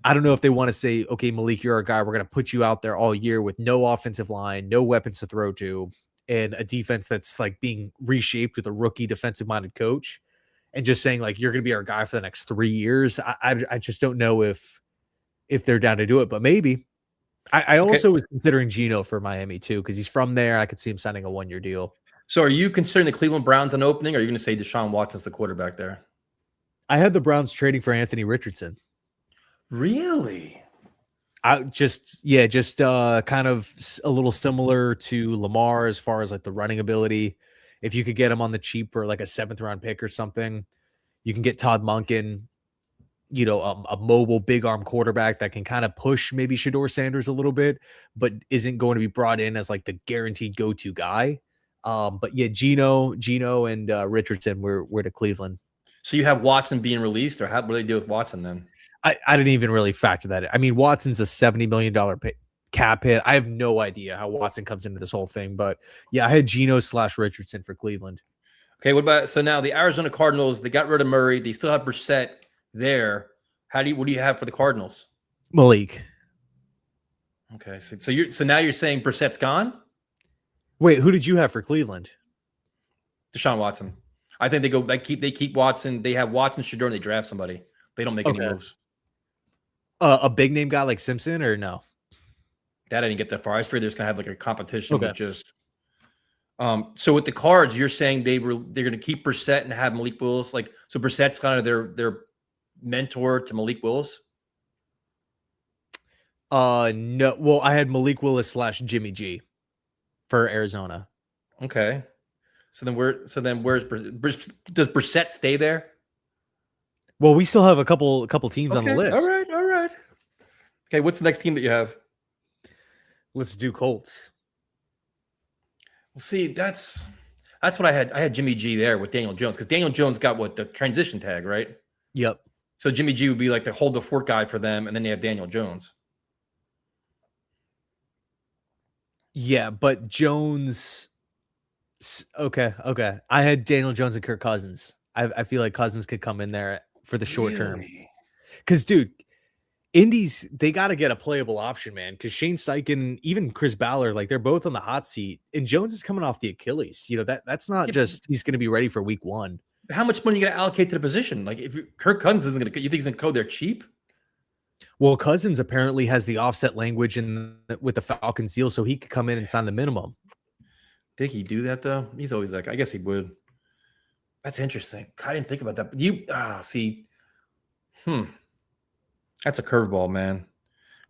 I don't know if they want to say, okay, Malik, you're our guy. We're going to put you out there all year with no offensive line, no weapons to throw to, and a defense that's like being reshaped with a rookie defensive minded coach, and just saying like, you're going to be our guy for the next 3 years. I just don't know if they're down to do it, but maybe. I also was considering Geno for Miami too, because he's from there. I could see him signing a 1-year deal. So are you considering the Cleveland Browns an opening, or are you going to say Deshaun Watson's the quarterback there? I had the Browns trading for Anthony Richardson. Really? Just kind of a little similar to Lamar as far as like the running ability. If you could get him on the cheap for like a 7th round pick or something, you can get Todd Monken, a mobile big arm quarterback that can kind of push maybe Shador Sanders a little bit, but isn't going to be brought in as like the guaranteed go-to guy. But yeah, Gino and Richardson were to Cleveland. So you have Watson being released, or what do they do with Watson then? I didn't even really factor that in. I mean, Watson's a $70 million cap hit. I have no idea how Watson comes into this whole thing, but yeah, I had Gino / Richardson for Cleveland. Okay, what about so now the Arizona Cardinals? They got rid of Murray. They still have Brissett there. What do you have for the Cardinals? Malik. Okay, so now you're saying Brissett's gone? Wait, who did you have for Cleveland? Deshaun Watson. I think they keep Watson. They have Watson, Shador, and they draft somebody. They don't make any moves. A big name guy like Simpson or no? That I didn't get that far. I was afraid there's gonna have like a competition with just. So with the Cards, you're saying they're gonna keep Brissett and have Malik Willis. So Brissett's kind of their mentor to Malik Willis. No. Well, I had Malik Willis / Jimmy G for Arizona. Okay. So then where's does Brissett stay there? Well, we still have a couple teams on the list. All right. Okay, what's the next team that you have? Let's do Colts. Well, see, that's what I had. I had Jimmy G there with Daniel Jones because Daniel Jones got the transition tag, right? Yep. So Jimmy G would be like the hold the fort guy for them, and then they have Daniel Jones. Yeah, but Jones. Okay. I had Daniel Jones and Kirk Cousins. I feel like Cousins could come in there for the short term. Because, dude, Indies, they got to get a playable option, man. Because Shane Steichen, even Chris Ballard, like they're both on the hot seat. And Jones is coming off the Achilles. That's not just he's going to be ready for week 1. How much money are you going to allocate to the position? Like if Kirk Cousins isn't going to, you think he's going to go there cheap? Well, Cousins apparently has the offset language with the Falcons deal, so he could come in and sign the minimum. Did he do that though? He's always like, I guess he would. That's interesting. I didn't think about that. But that's a curveball, man.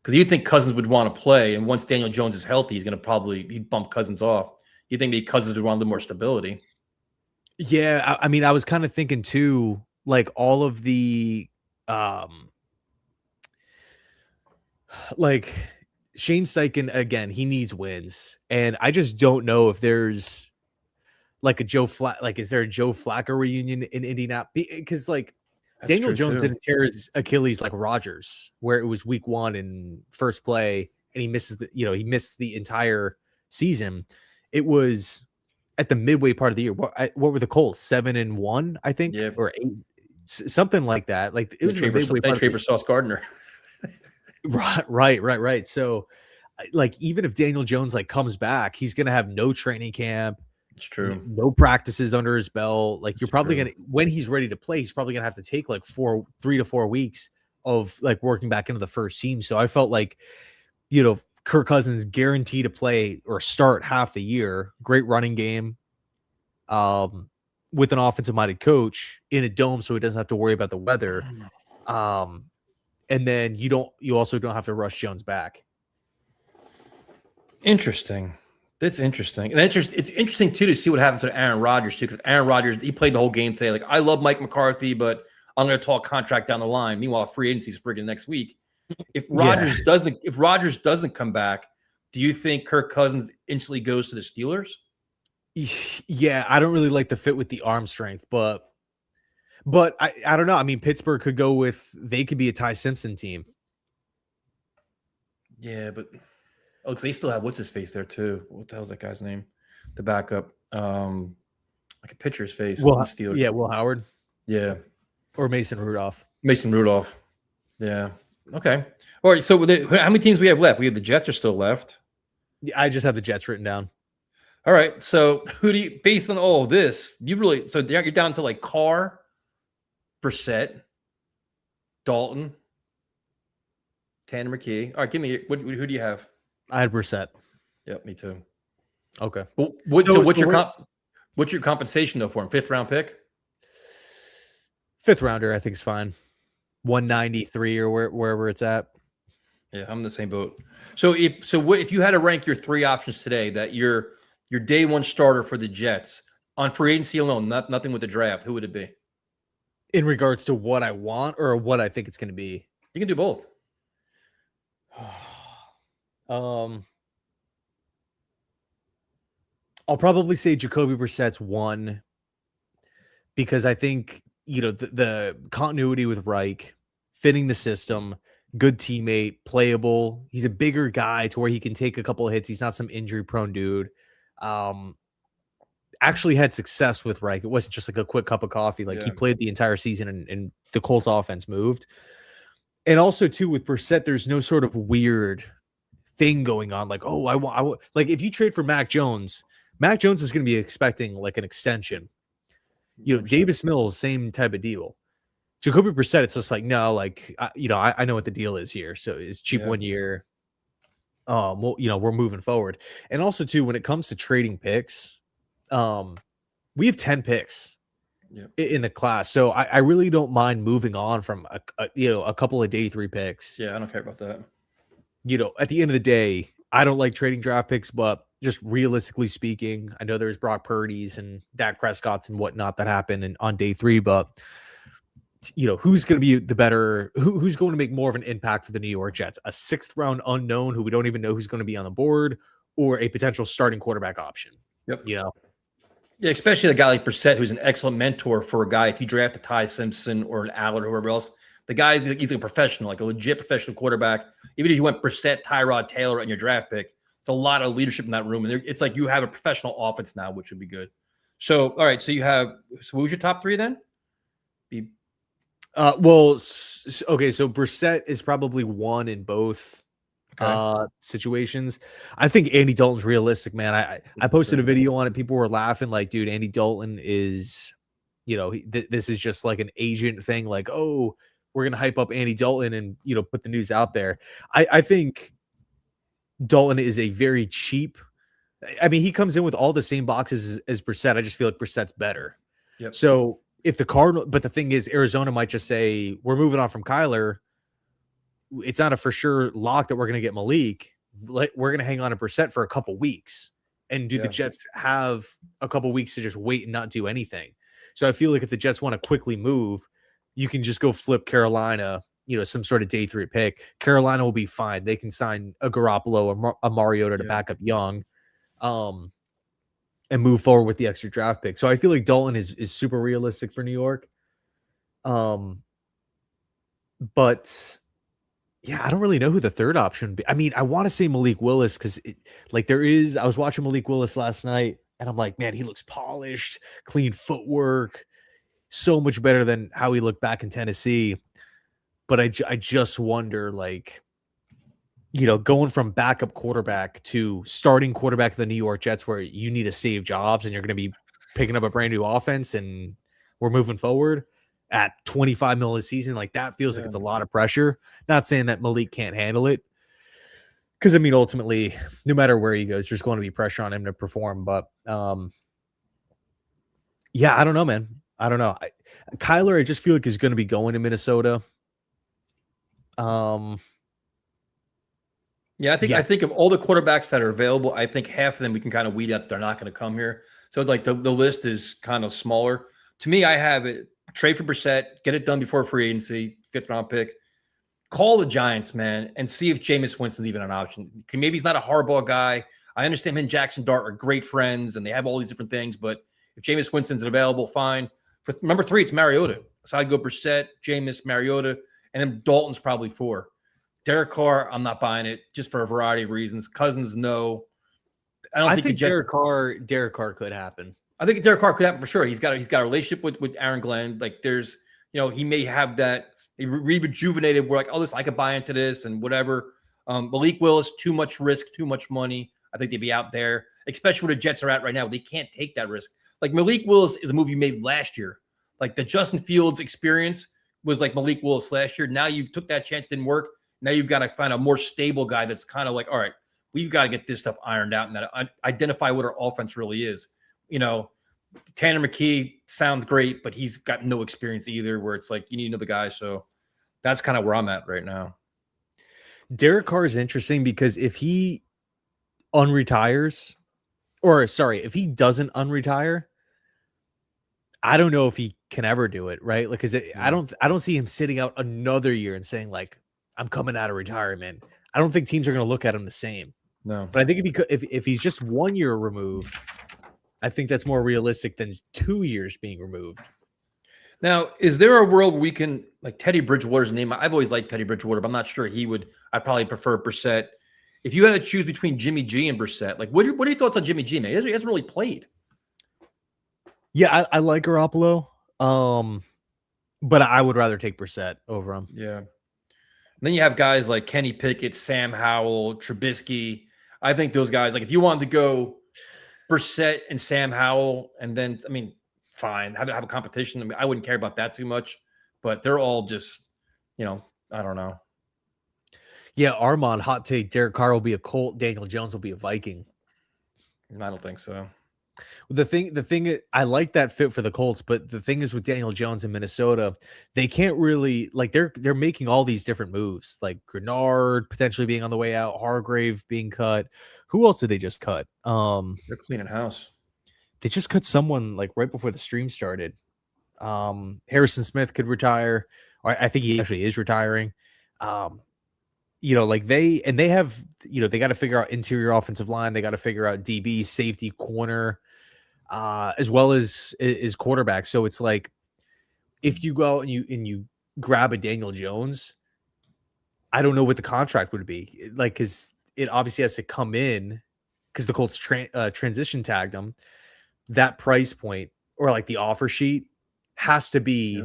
Because you think Cousins would want to play, and once Daniel Jones is healthy, he'd bump Cousins off. You think maybe Cousins would want a little more stability? Yeah, I mean, I was kind of thinking too, like all of the, like Shane Steichen again, he needs wins, and I just don't know if there's like is there a Joe Flacco reunion in Indianapolis? Because like That's Daniel true, Jones too. didn't tear his Achilles like Rodgers, where it was week 1 in first play, and he missed the entire season. It was at the midway part of the year. What were the Colts? 7-1, I think, Yeah. or 8, something like that. Like it was Traver Sauce Gardner. Right. So, like, even if Daniel Jones like comes back, he's gonna have no training camp. It's true. No practices under his belt. Like you're probably gonna, when he's ready to play, he's probably gonna have to take like 3 to 4 weeks of like working back into the first team. So I felt like, Kirk Cousins guaranteed to play or start half the year. Great running game, with an offensive minded coach in a dome, so he doesn't have to worry about the weather. And then you also don't have to rush Jones back. Interesting. That's interesting. And it's interesting too to see what happens to Aaron Rodgers too, because Aaron Rodgers, he played the whole game today. Like, I love Mike McCarthy, but I'm going to talk contract down the line. Meanwhile, free agency is friggin' next week. If Rodgers doesn't come back, do you think Kirk Cousins instantly goes to the Steelers? Yeah, I don't really like the fit with the arm strength, but I don't know. I mean, Pittsburgh they could be a Ty Simpson team. Yeah, but because they still have what's his face there too. What the hell's that guy's name? The backup, like a pitcher's face. Well, Steelers. yeah, Will Howard. Yeah, or Mason Rudolph. Yeah. Okay. All right. So how many teams we have left? We have the Jets are still left. Yeah, I just have the Jets written down. All right. So who do you, based on all of this, you're down to like Carr, Brissett, Dalton, Tanner McKee. All right. Give me who do you have? I had Brissett. Yep. Me too. Okay. Well, what's your compensation though for him? 5th round pick? 5th rounder, I think is fine. 193 or wherever it's at. Yeah, I'm in the same boat. So if you had to rank your 3 options today, that your day one starter for the Jets on free agency alone, nothing with the draft, who would it be? In regards to what I want or what I think it's going to be? You can do both. I'll probably say Jacoby Brissett's 1 because I think, the continuity with Reich, fitting the system, good teammate, playable. He's a bigger guy to where he can take a couple of hits. He's not some injury prone dude. Actually had success with Reich. It wasn't just like a quick cup of coffee. Like he played the entire season and the Colts offense moved. And also too with Brissett, there's no sort of weird thing going on. Like, oh, I want like if you trade for Mac Jones is going to be expecting like an extension. Davis Mills, same type of deal. Jacoby Brissett, it's just like, no, like, I know what the deal is here. So it's cheap 1 year. We're moving forward. And also too, when it comes to trading picks, we have 10 picks in the class. So I really don't mind moving on from a couple of day 3 picks. Yeah, I don't care about that. At the end of the day, I don't like trading draft picks, but just realistically speaking, I know there's Brock Purdy's and Dak Prescott's and whatnot that happened on day 3, but who's going to be the better, who's going to make more of an impact for the New York Jets? A 6th round unknown who we don't even know who's going to be on the board, or a potential starting quarterback option? Yep. Yeah, especially a guy like Brissett, who's an excellent mentor for a guy. If you draft a Ty Simpson or an Allen or whoever else, the guy, he's a professional, like a legit professional quarterback. Even if you went Brissett, Tyrod Taylor in your draft pick, it's a lot of leadership in that room. And it's like you have a professional offense now, which would be good. So, all right. So what was your top 3 then? Okay. So Brissett is probably 1 in both situations. I think Andy Dalton's realistic, man. I posted a video on it. People were laughing like, dude, Andy Dalton is, this is just like an agent thing. Like, oh, we're going to hype up Andy Dalton and, put the news out there. I think Dalton is a very cheap. I mean, he comes in with all the same boxes as Brissett. I just feel like Brissett's better. Yep. So if but the thing is, Arizona might just say, we're moving on from Kyler. It's not a for sure lock that we're going to get Malik. We're going to hang on to Brissett for a couple weeks. And do the Jets have a couple weeks to just wait and not do anything? So I feel like if the Jets want to quickly move, you can just go flip Carolina, some sort of day 3 pick. Carolina will be fine. They can sign a Garoppolo or a Mariota to back up Young, and move forward with the extra draft pick. So I feel like Dalton is super realistic for New York. But yeah, I don't really know who the 3rd option would be. I mean, I want to say Malik Willis because I was watching Malik Willis last night and I'm like, man, he looks polished, clean footwork, so much better than how he looked back in Tennessee. But I just wonder, like, going from backup quarterback to starting quarterback of the New York Jets, where you need to save jobs and you're going to be picking up a brand new offense and we're moving forward at $25 million a season. Like, that feels like it's a lot of pressure. Not saying that Malik can't handle it, because I mean, ultimately, no matter where he goes, there's going to be pressure on him to perform. But yeah, I don't know, man. I don't know. Kyler, I just feel like is going to be going to Minnesota. I think of all the quarterbacks that are available, I think half of them we can kind of weed out that they're not going to come here. So like the list is kind of smaller. To me, I have it: trade for Brissett, get it done before free agency, 5th round pick. Call the Giants, man, and see if Jameis Winston's even an option. Maybe he's not a Harbaugh guy. I understand him and Jackson Dart are great friends, and they have all these different things. But if Jameis Winston's available, fine. For number 3, it's Mariota. So I'd go Brissett, Jameis, Mariota, and then Dalton's probably 4. Derek Carr, I'm not buying it, just for a variety of reasons. Cousins, no. I think Derek Carr could happen. I think Derek Carr could happen for sure. He's got a relationship with Aaron Glenn. Like, there's, he may have that rejuvenated. We're like, oh, I could buy into this and whatever. Malik Willis, too much risk, too much money. I think they'd be out there, especially where the Jets are at right now. They can't take that risk. Like, Malik Willis is a movie made last year. Like, the Justin Fields experience was like Malik Willis last year. Now you've took that chance, didn't work. Now you've got to find a more stable guy that's kind of like, all right, we've got to get this stuff ironed out and that identify what our offense really is. Tanner McKee sounds great, but he's got no experience either, where it's like you need another guy. So That's kind of where I'm at right now. Derek Carr is interesting because if he unretires, or sorry, if he doesn't unretire, I don't know if he can ever do it, right? Like, I don't see him sitting out another year and saying like, "I'm coming out of retirement." I don't think teams are going to look at him the same. No, but I think if he's just 1 year removed, I think that's more realistic than 2 years being removed. Now, is there a world where we can, like Teddy Bridgewater's name? I've always liked Teddy Bridgewater, but I'm not sure he would. I'd probably prefer Brissett. If you had to choose between Jimmy G and Brissett, like what are your thoughts on Jimmy G, man? He hasn't really played. Yeah, I like Garoppolo, but I would rather take Brissett over him. Yeah. And then you have guys like Kenny Pickett, Sam Howell, Trubisky. I think those guys, like if you wanted to go Brissett and Sam Howell, and then, I mean, fine, have a competition. I mean, I wouldn't care about that too much, but they're all just, I don't know. Yeah, Armand, hot take. Derek Carr will be a Colt. Daniel Jones will be a Viking. I don't think so. The thing, I like that fit for the Colts, but the thing is with Daniel Jones in Minnesota, they can't really like they're making all these different moves, like Grenard potentially being on the way out, Hargrave being cut. Who else did they just cut? They're cleaning house. They just cut someone like right before the stream started. Harrison Smith could retire, or I think he actually is retiring. Like they have, they got to figure out interior offensive line. They got to figure out DB, safety, corner, as well as quarterback. So it's like, if you go and you grab a Daniel Jones, I don't know what the contract would be like, because it obviously has to come in because the Colts transition tagged him. That price point or like the offer sheet has to be,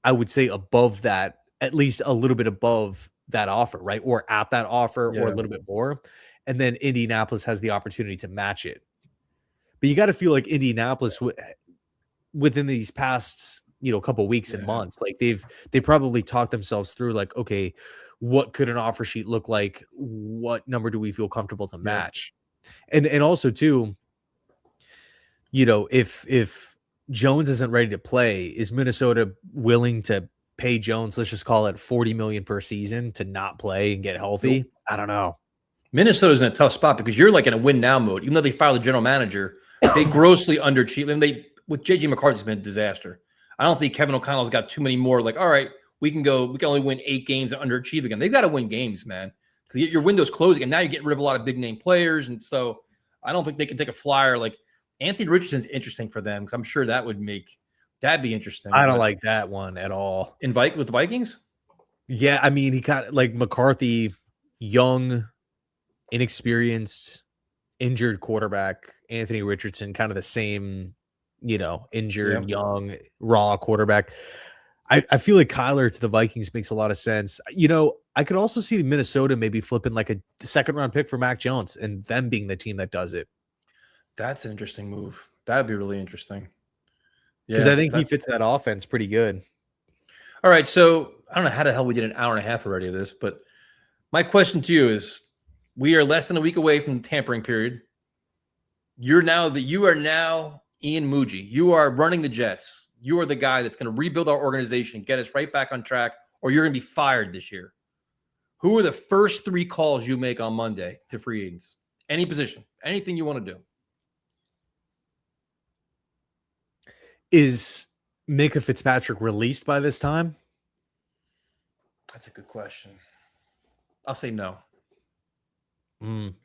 I would say, above that, at least a little bit above that offer, right? Or at that offer or a little bit more. And then Indianapolis has the opportunity to match it. But you got to feel like Indianapolis within these past, couple of weeks and months, like they probably talked themselves through like, okay, what could an offer sheet look like? What number do we feel comfortable to match? And also too, if Jones isn't ready to play, is Minnesota willing to pay Jones, let's just call it $40 million per season to not play and get healthy? Nope. I don't know. Minnesota's in a tough spot because you're like in a win now mode. Even though they fired the general manager, they grossly underachieved. And with JJ McCarthy's been a disaster. I don't think Kevin O'Connell's got too many more. Like, all right, we can only win 8 games and underachieve again. They've got to win games, man, because your window's closing, and now you're getting rid of a lot of big name players. And so I don't think they can take a flyer. Like Anthony Richardson's interesting for them because I'm sure that'd be interesting. I don't like that one at all. With the Vikings? Yeah, I mean, he got like McCarthy, young, inexperienced, injured quarterback. Anthony Richardson, kind of the same, injured, young, raw quarterback. I feel like Kyler to the Vikings makes a lot of sense. I could also see Minnesota maybe flipping like a second-round pick for Mac Jones and them being the team that does it. That's an interesting move. That would be really interesting. Because I think he fits that offense pretty good. All right, so I don't know how the hell we did an hour and a half already of this, but my question to you is, we are less than a week away from the tampering period. You are now Ian Muji. You are running the Jets. You are the guy that's going to rebuild our organization, get us right back on track, or you're going to be fired this year. Who are the first 3 calls you make on Monday to free agents? Any position, anything you want to do. Is Minka Fitzpatrick released by this time? That's a good question. I'll say no. I'm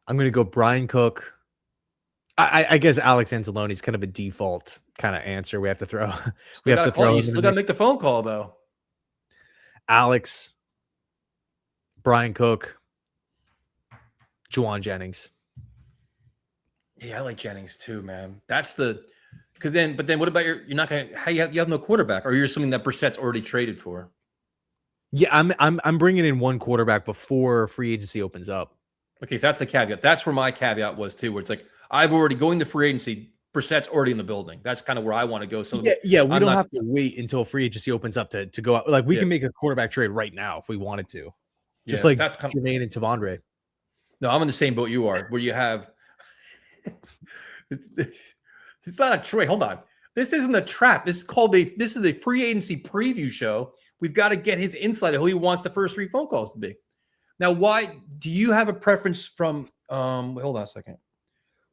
going to go Brian Cook. I guess Alex Anzalone is kind of a default kind of answer. We have to throw. You still got to make the phone call though. Alex, Brian Cook, Juwan Jennings. Yeah, I like Jennings too, man. But then what about you're not going to, you have no quarterback, or you're assuming that Brissett's already traded for? Yeah, I'm bringing in one quarterback before free agency opens up. Okay, so that's the caveat. That's where my caveat was too, where it's like, I've already going to free agency. Brissett's already in the building. That's kind of where I want to go. So we don't have to wait until free agency opens up to go out. Like we can make a quarterback trade right now if we wanted to. Just like that's Jermaine and Tavondre. No, I'm in the same boat you are, where you have it's not a trade. Hold on. This isn't a trap. This is a free agency preview show We've got to get his insight of who he wants the first 3 phone calls to be. Now, why do you have a preference from hold on a second.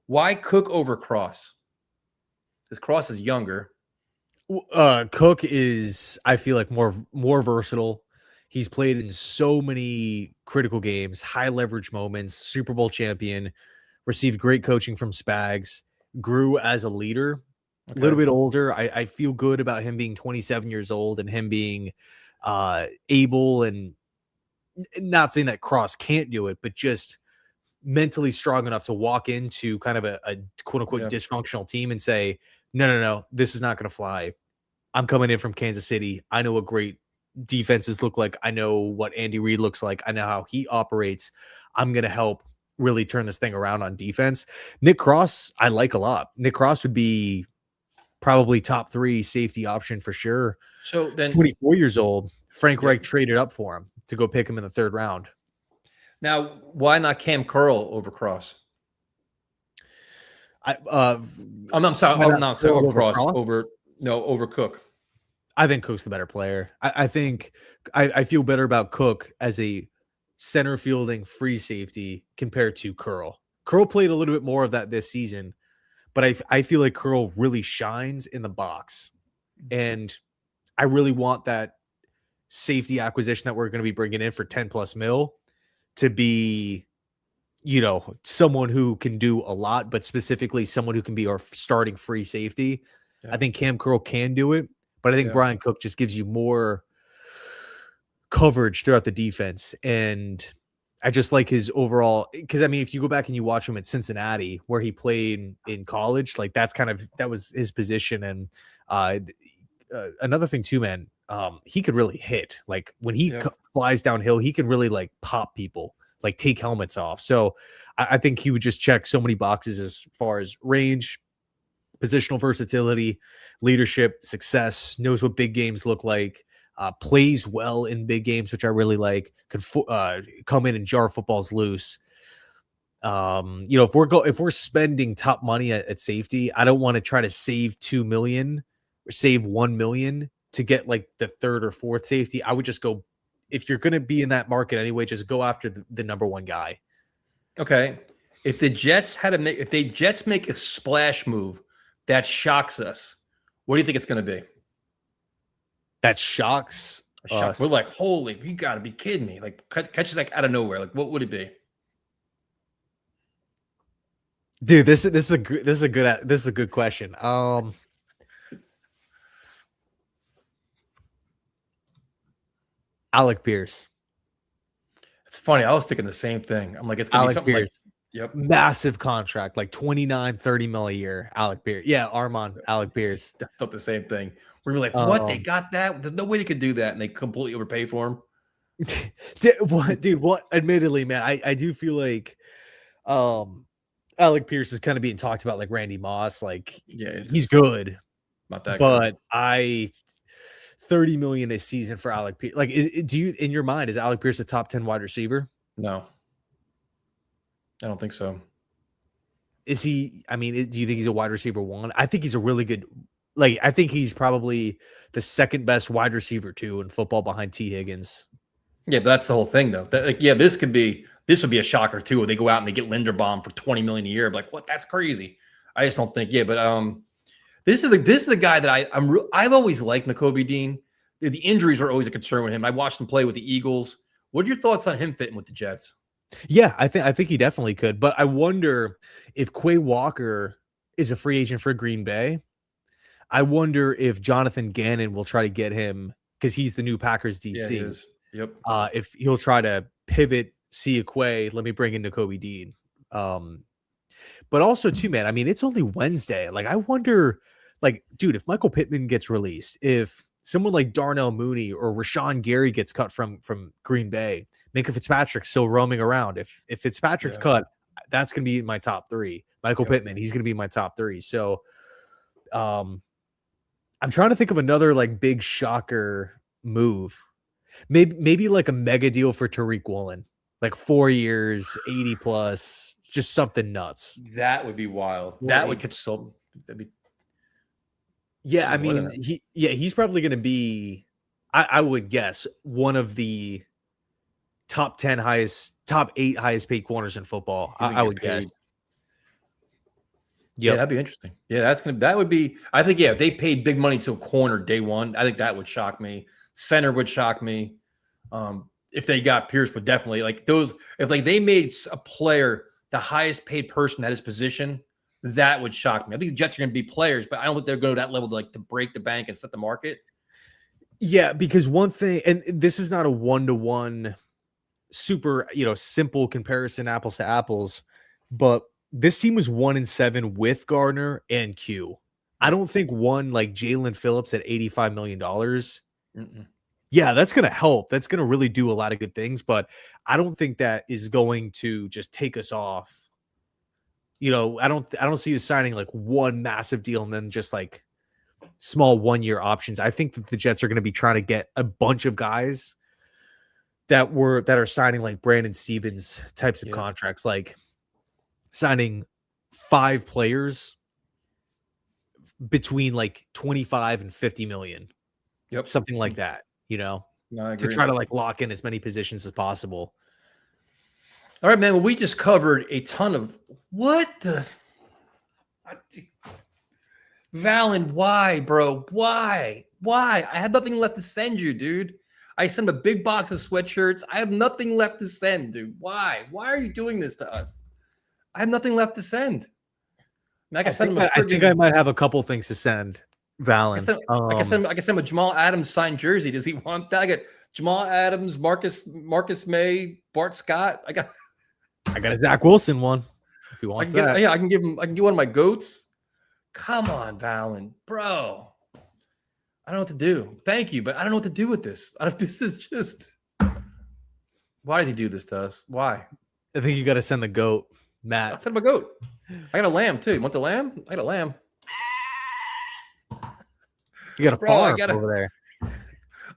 Why Cook over Cross? Because Cross is younger. Cook is, I feel like, more versatile. He's played in so many critical games, high leverage moments, Super Bowl champion, received great coaching from Spags, grew as a leader, a little bit older. I feel good about him being 27 years old and him being able, and not saying that Cross can't do it, but just mentally strong enough to walk into kind of a quote unquote dysfunctional team and say, no, this is not going to fly. I'm coming in from Kansas City. I know what great defenses look like. I know what Andy Reid looks like. I know how he operates. I'm going to help really turn this thing around on defense. Nick Cross, I like a lot. Nick Cross would be probably top 3 safety option for sure. So then 24 years old, Frank Reich traded up for him to go pick him in the 3rd round. Now, why not Cam Curl over Cross? I'm sorry. Over Cross. Over Cook. I think Cook's the better player. I think I feel better about Cook as a center fielding free safety compared to Curl. Curl played a little bit more of that this season, but I feel like Curl really shines in the box. And I really want that safety acquisition that we're going to be bringing in for 10 plus mil to be, someone who can do a lot, but specifically someone who can be our starting free safety. Yeah. I think Cam Curl can do it, but I think Brian Cook just gives you more coverage throughout the defense. And I just like his overall, because I mean, if you go back and you watch him at Cincinnati, where he played in college, like that was his position. And another thing too, man, he could really hit. Like when he flies downhill, he can really like pop people, like take helmets off. So I think he would just check so many boxes as far as range, positional versatility, leadership, success, knows what big games look like, plays well in big games, which I really like, could come in and jar footballs loose. If we're spending top money at safety, I don't want to try to save $2 million or save $1 million to get like the 3rd or 4th safety. I would just go, if you're going to be in that market anyway, just go after the number 1 guy. Okay. If the Jets make a splash move that shocks us, what do you think it's going to be? That shocks us. We're like, holy, you got to be kidding me. Like catches like out of nowhere. Like what would it be? Dude, this is a good question. Alec Pierce. It's funny. I was thinking the same thing. I'm like, it's gonna be something Pierce. Like, massive contract, like 29-30 mil a year. Alec Pierce. Yeah, Alec Pierce. I thought the same thing. We're like, what? They got that? There's no way they could do that, and they completely overpay for him. What? Admittedly, man, I do feel like Alec Pierce is kind of being talked about like Randy Moss. Like, he's good, not that but good. $30 million a season for Alec Pierce. Like, do you, in your mind, is Alec Pierce a top 10 wide receiver? No, I don't think so. Is he? I mean, do you think he's a wide receiver 1? I think he's a really good. Like, I think he's probably the 2nd best wide receiver 2 in football behind T. Higgins. Yeah, but that's the whole thing, though. This would be a shocker too. Where they go out and they get Linderbaum for $20 million a year. I'm like, what? That's crazy. I just don't think. Yeah, but this is a guy that I've always liked, Nakobe Dean. The injuries are always a concern with him. I watched him play with the Eagles. What are your thoughts on him fitting with the Jets? Yeah, I think he definitely could. But I wonder if Quay Walker is a free agent for Green Bay. I wonder if Jonathan Gannon will try to get him because he's the new Packers DC. Yeah, he is. Yep. If he'll try to pivot, see a Quay, let me bring in Nakobe Dean. But also too, man, I mean, it's only Wednesday. Like, I wonder, like, dude, if Michael Pittman gets released, if someone like Darnell Mooney or Rashawn Gary gets cut from Green Bay, Minka Fitzpatrick's still roaming around. If Fitzpatrick's cut, that's going to be my top 3. Michael Pittman, he's going to be my top 3. So, I'm trying to think of another like big shocker move. Maybe like a mega deal for Tariq Woolen, like 4 years, 80 plus, just something nuts. That would be wild. That would catch so. That'd be. Yeah, I mean, he's probably going to be. I would guess one of the top 8 highest paid corners in football. He's gonna I get would guess. paid. Yep. Yeah, that'd be interesting. Yeah, that would be. I think if they paid big money to a corner day one, I think that would shock me. Center would shock me. If they got Pierce, would definitely like those. If like they made a player the highest paid person at his position, that would shock me. I think the Jets are going to be players, but I don't think they're going to that level to break the bank and set the market. Yeah, because one thing, and this is not a 1-to-1 super, simple comparison, apples to apples, but this team was 1-7 with Gardner and Q. I don't think one like Jalen Phillips at $85 million. Yeah, that's going to help. That's going to really do a lot of good things, but I don't think that is going to just take us off. I don't see us signing like one massive deal and then just like small 1-year options. I think that the Jets are going to be trying to get a bunch of guys that are signing like Brandon Stevens types of contracts, like signing 5 players between like 25 and 50 million. Yep. Something like that, No, I to agree. try to like lock in as many positions as possible. All right, man. Well, we just covered a ton of what the Valen. Why, bro? Why? I have nothing left to send you, dude. I sent a big box of sweatshirts. I have nothing left to send, dude. Why? Why are you doing this to us? I have nothing left to send. I think I might have a couple things to send, Valen. I can send him a Jamal Adams signed jersey. Does he want that? I got Jamal Adams, Marcus May, Bart Scott. I got a Zach Wilson one. If he wants that, I can give one of my goats. Come on, Valen, bro. I don't know what to do. Thank you, but I don't know what to do with this. This is just. Why does he do this to us? Why? I think you got to send the goat, Matt. I sent him a goat. I got a lamb too. You want the lamb? I got a lamb. You got a farm over there.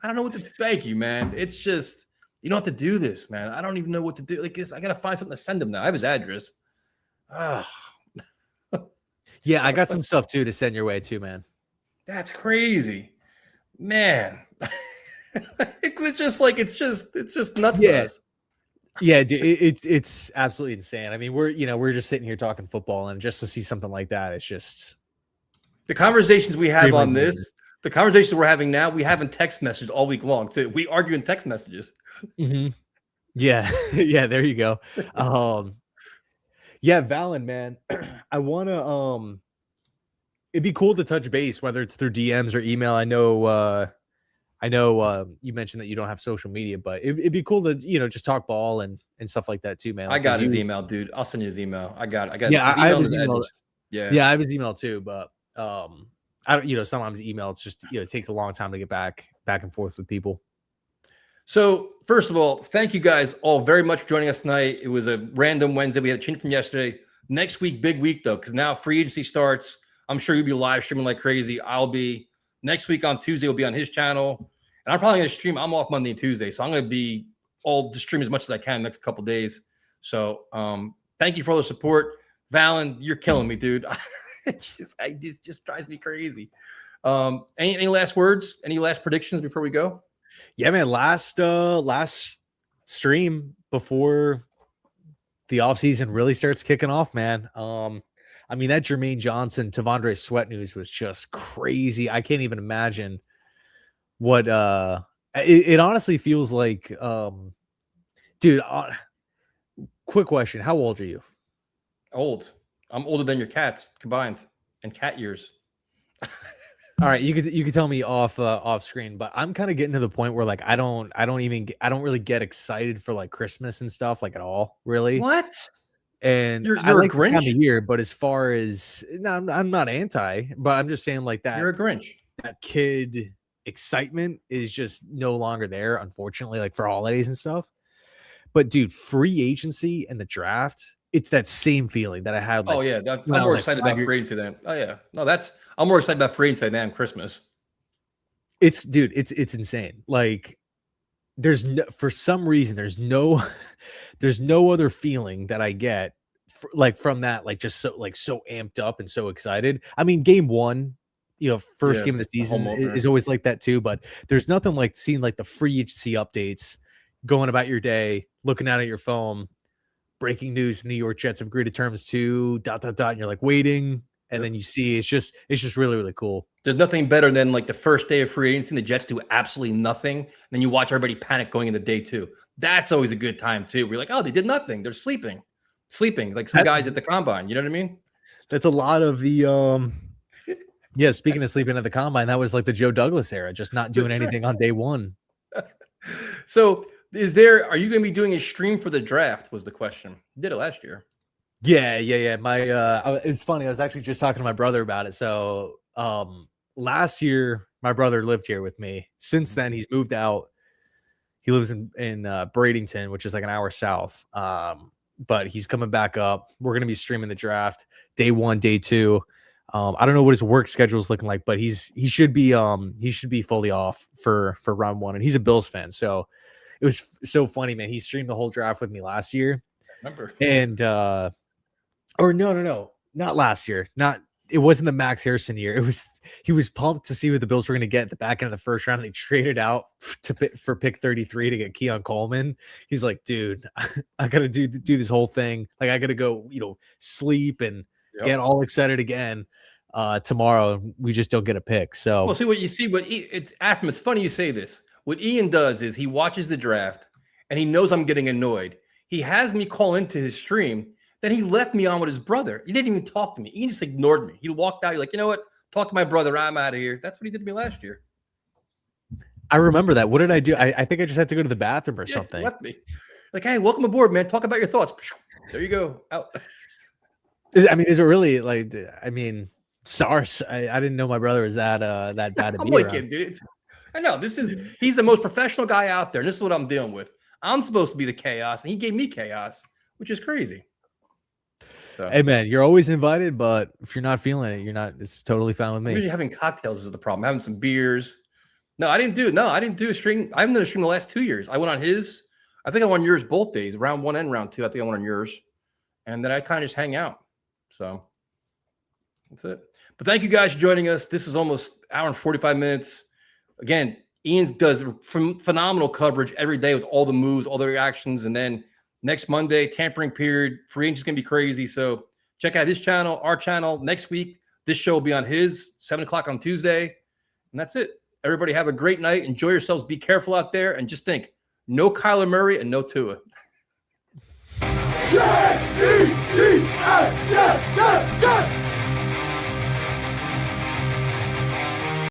I don't know what to thank you, man. It's just you don't have to do this, man. I don't even know what to do. Like this, I gotta find something to send him now. I have his address. Yeah, I got some stuff too to send your way too, man. That's crazy, man. It's just nuts to us. Yeah, dude, it's absolutely insane. I mean, we're just sitting here talking football, and just to see something like that, it's just the conversations we have on this. The conversations we're having now, we haven't text messaged all week long too. We argue in text messages. Mm-hmm. Yeah, yeah. There you go. Yeah, Valen, man. I want to. It'd be cool to touch base, whether it's through DMs or email. I know you mentioned that you don't have social media, but it'd be cool to just talk ball and stuff like that too, man. Like, I got his email, dude. I'll send you his email. I got. Yeah, I have his email. Yeah, I have his email too, but I don't. Sometimes email, it's just it takes a long time to get back and forth with people. So first of all, thank you guys all very much for joining us tonight. It was a random Wednesday. We had a change from yesterday. Next week, big week though, because now free agency starts. I'm sure you'll be live streaming like crazy. I'll be next week on Tuesday. We'll be on his channel, and I'm probably going to stream. I'm off Monday and Tuesday, so I'm going to be all to stream as much as I can the next couple of days. So thank you for all the support, Valen. You're killing me, dude. It just drives me crazy. Any last words? Any last predictions before we go? Yeah, man. Last stream before the offseason really starts kicking off, man. I mean, that Jermaine Johnson, Tavondre Sweat news was just crazy. I can't even imagine what it honestly feels like. Dude, quick question. How old are you? Old. I'm older than your cats combined and cat years. All right, you could tell me off screen, but I'm kind of getting to the point where like I don't really get excited for like Christmas and stuff like at all, really. What? And you're I like a Grinch? the time of year, but as far as I'm not anti, but I'm just saying like that. You're a Grinch. That kid excitement is just no longer there, unfortunately, like for holidays and stuff. But dude, free agency and the draft, it's that same feeling that I had. Like, I'm more excited about free agency than. Oh yeah, no, I'm more excited about free agency than Christmas. It's insane. Like for some reason, there's no other feeling that I get from that, like just so amped up and so excited. I mean, game one first game of the season is always like that too. But there's nothing like seeing like the free agency updates, going about your day, looking out at your phone, breaking news: New York Jets have agreed to terms to ... And you're like waiting, and then you see it's just really, really cool. There's nothing better than like the first day of free agency and the Jets do absolutely nothing. And then you watch everybody panic going into day two. That's always a good time too. We're like, oh, they did nothing. They're sleeping. Like some guys at the combine. You know what I mean? That's a lot of the yeah, speaking of sleeping at the combine, that was like the Joe Douglas era, just not doing anything on day one. So are you going to be doing a stream for the draft was the question. You did it last year. Yeah. It's funny. I was actually just talking to my brother about it. So last year, my brother lived here with me. Since then, he's moved out. He lives in Bradenton, which is like an hour south. But he's coming back up. We're going to be streaming the draft day one, day two. I don't know what his work schedule is looking like, but he should be fully off for round one. And he's a Bills fan. So it was so funny, man. He streamed the whole draft with me last year. I remember. And or no, not last year. It wasn't the Max Harrison year. He was pumped to see what the Bills were going to get at the back end of the first round. They traded out for pick 33 to get Keon Coleman. He's like, dude, I got to do this whole thing. Like, I got to go, sleep and get all excited again tomorrow. We just don't get a pick. So, well, see what you see. But it's funny you say this. What Ian does is he watches the draft and he knows I'm getting annoyed. He has me call into his stream. Then he left me on with his brother. He didn't even talk to me. He just ignored me. He walked out. He's like, you know what? Talk to my brother. I'm out of here. That's what he did to me last year. I remember that. What did I do? I think I just had to go to the bathroom or something. He left me. Like, hey, welcome aboard, man. Talk about your thoughts. There you go. Out. Is it really like? I mean, SARS. I didn't know my brother was that bad. I'm like him, dude. I know he's the most professional guy out there, and this is what I'm dealing with. I'm supposed to be the chaos, and he gave me chaos, which is crazy. So, hey man, you're always invited, but if you're not feeling it, you're not. It's totally fine with me. Usually having cocktails is the problem. Having some beers. No, I didn't do a stream. I haven't done a stream the last 2 years. I went on his. I think I won yours both days, round one and round two. I think I went on yours, and then I kind of just hang out. So that's it. But thank you guys for joining us. This is almost an hour and 45 minutes. Again, Ian does phenomenal coverage every day with all the moves, all the reactions, and then next Monday, tampering period, free agent is going to be crazy. So check out his channel, our channel. Next week, this show will be on his 7 o'clock on Tuesday. And that's it. Everybody have a great night. Enjoy yourselves. Be careful out there. And just think, no Kyler Murray and no Tua. J-E-T-S,